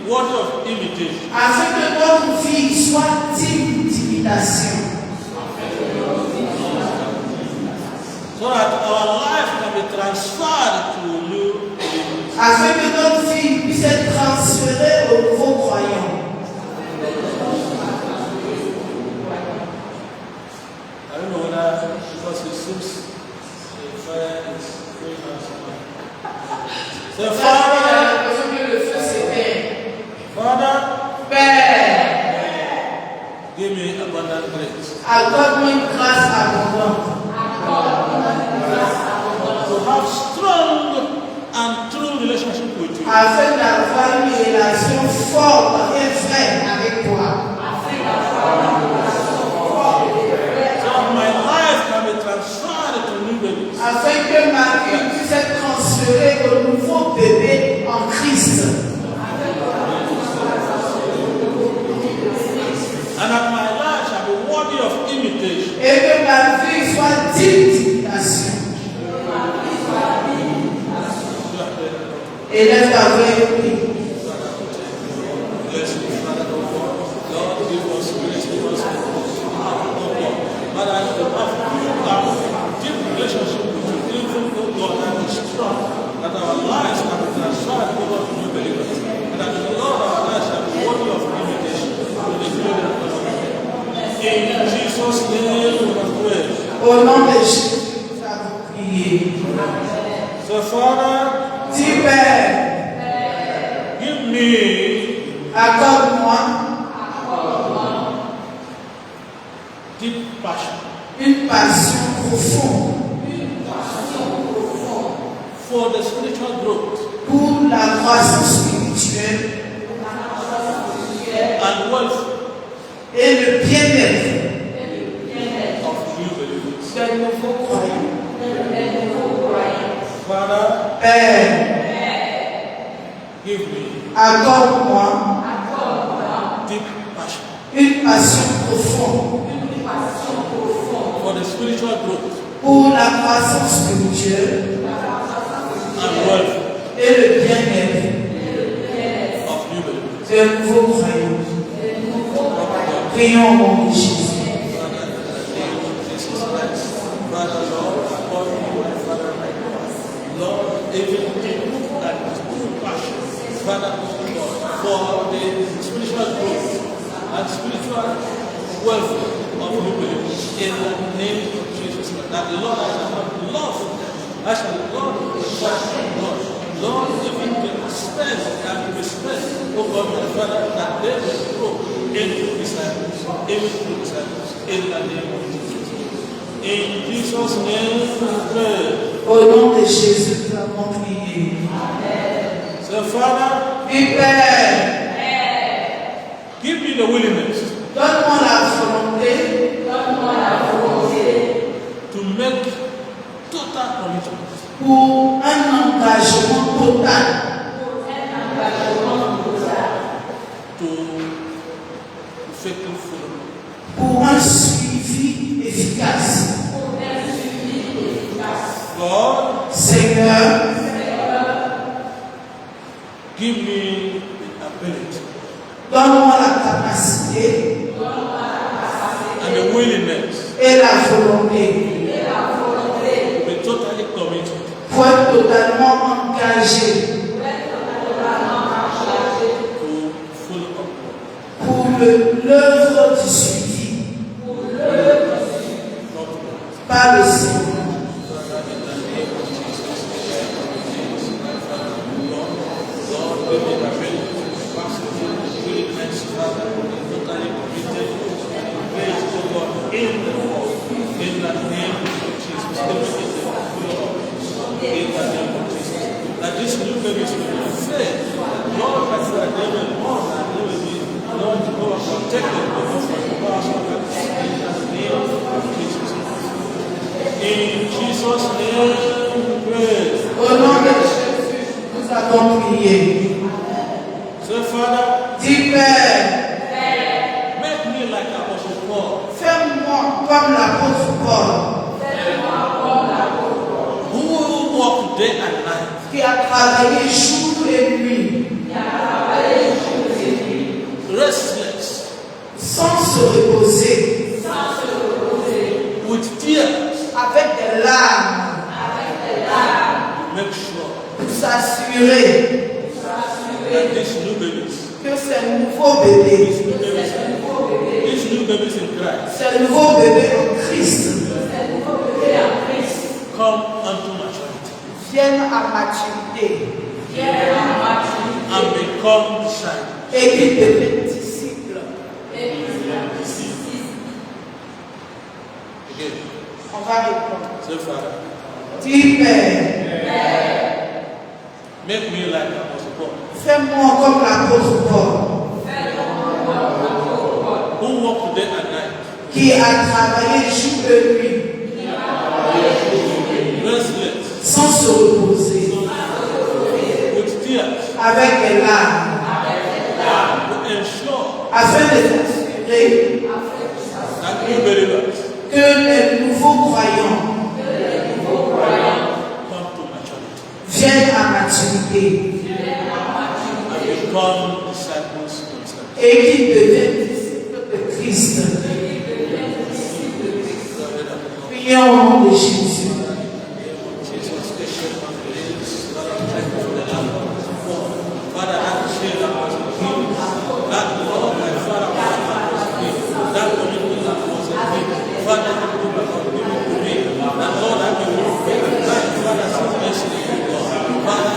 worthy of imitation. Afin que notre vie soit digne d'imitation. So that our life can be transferred to new believers. Afin que notre vie puisse être transférée aux nouveaux croyants. I don't know whether because it seems the fire is going on somewhere. So, Father, Que le feu s'éteigne. Father, Père, give me abundant grace accorde-moi une grâce abondante to have strong and true relationship with you. afin d'avoir une relation forte et vraie avec toi. So that my life can be transferred to new believers. Afin que ma vie puisse être transférée au nouveau bébé en Christ. And that my life shall be worthy of imitation. Et que ma vie soit digne d'imitation. Et lève ta voix et prie. Bless you, Father, oh God. Lord, give us grace, give us oh God. Father, you have deep relationship with you, even oh God, that is strong, that our lives can be transferred over to new believers. And that the Lord our lives shall be worthy of imitation to the glory of God. In Jesus' name we have prayed. Au nom de Jésus, nous avons prié. So, Father, Dis Père, give me accorde-moi deep passion une passion profonde for the spiritual growth pour la croissance spirituelle and wealth et le bien-être of new believers. des nouveaux croyants. Father, Père, give me accorde-moi deep passion une passion profonde for the spiritual growth pour la croissance spirituelle and wealth et le bien-être de nouveaux croyants. Prions au nom de Jésus. Lord, even people that put passion, Father, for the spiritual growth and spiritual welfare of new believers in the name of Jesus Christ. That the Lord has love for them. I shall love the Lord, even the strength and the strength, oh God, my Father, that they will grow into disciples, in the name of Jesus. In Jesus' name we pray. Au nom de Jésus, nous avons prié. So, Father, Père, give me the willingness donne-moi la volonté to make total commitment pour un engagement total to effective follow. pour un suivi efficace. Lord, Seigneur, give me the ability donne-moi la capacité and the willingness et la volonté to be totally committed pour être totalement engagé to follow up. pour l'œuvre du suivi par le Seigneur. That this new baby will be faith. Lord, I pray that they will born and they will be, Lord, to go and protect them from the powers of God. In the name of Jesus. In Jesus' name we pray. Au nom de Jésus, nous avons prié. So, Father, Dis Père, make me like Apostle Paul, fais-moi comme l'apôtre Paul, who walked day and night, qui a travaillé jour et nuit, restless, sans se reposer, with tears, avec des larmes, to make sure pour s'assurer that these new babies, que ces nouveaux bébés, these new babies in Christ, ces nouveaux bébés en Christ, come unto maturity viennent à maturité and become disciples. et qu'ils deviennent disciples. Again, On va répondre. say, Father, Dis Père, make me like Apostle Paul, fais-moi comme l'apôtre Paul, who walked day and night, qui a travaillé jour et nuit, restless, sans se reposer, with tears, avec des larmes, to ensure afin de s'assurer that new believers que les nouveaux croyants come to maturity viennent à maturité and become disciples themselves. et qu'ils deviennent disciples de Christ. Prions au nom de Jésus. Father, that share that was given, that love my Father was given, that commitment that was given, Father, that you have given to me, that Lord, I will work with, that Father, so mercy, Lord, Father,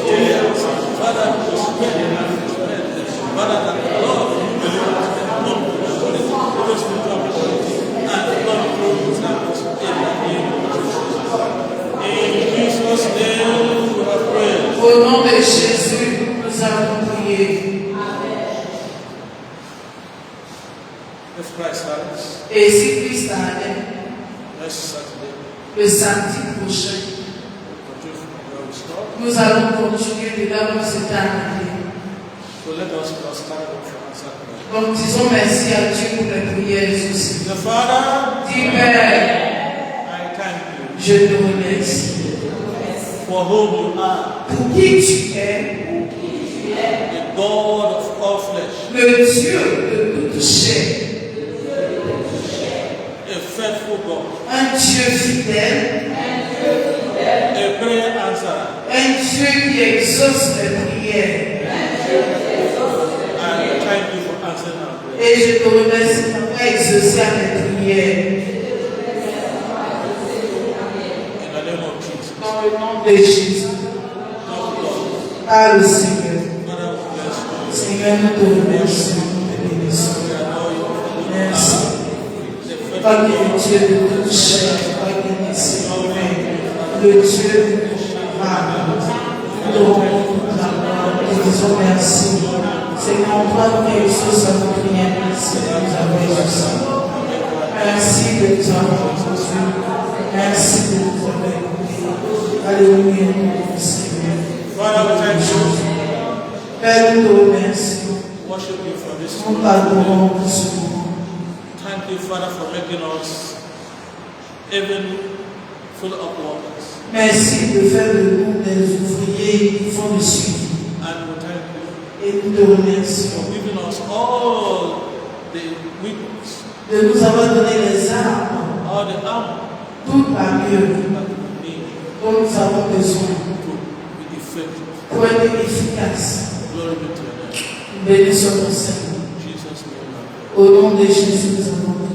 yes, Father, to spend and Father, that the Lord, you believe us, come to the Holy Spiritual authority, and come through disciples in the name of Jesus. In Jesus' name, we have prayed. Au nom de Jésus, nous avons prié. If Christ starts Et si Christ allait, next Saturday, le samedi prochain, continue from where we stop. nous allons continuer de là où c'est arrêté. So let us stand up for answer prayer. Donc disons merci à Dieu pour les prières aussi. The Father, Dis Père, I thank you je te remercie for whom you are, pour qui tu es, the God of Dieu de toute chair, a faithful God, un Dieu fidèle, a prayer answerer. un Dieu qui exauce les prières. And thank you for answering our prayer. Et je te remercie d'avoir exaucé à mes prières. In the name of Jesus. Dans le nom de Jésus, Lord God, par le Seigneur. Father, we bless you. Seigneur, nous te remercions, nous te bénissons. We adore you. Merci. The Toi qui faithful es Dieu de toute chair, toi qui es Seigneur, le Dieu parle. Nous te rendons toute la gloire, nous te disons merci. Seigneur, toi qui exauces à nos prières, merci de nous avoir exaucés. Merci de nous avoir entendus. Merci de nous avoir écoutés. Alléluia, mon Seigneur. Father, we thank you. Père, nous te remercions. Worship you for this Nous moment. t'adorons pour ce moment. Thank you, Father, for making us even full of wonders. Merci de faire de nous des ouvriers qui font le suivi. And we thank you Et nous te remercions for giving us all the weapons, de nous avoir donné les armes, all the armor toute l'armure that we need dont nous avons besoin to be effective. pour être efficaces. Glory be to your name. Bénissons ton Seigneur. In Jesus' name. Au nom de Jésus, nous avons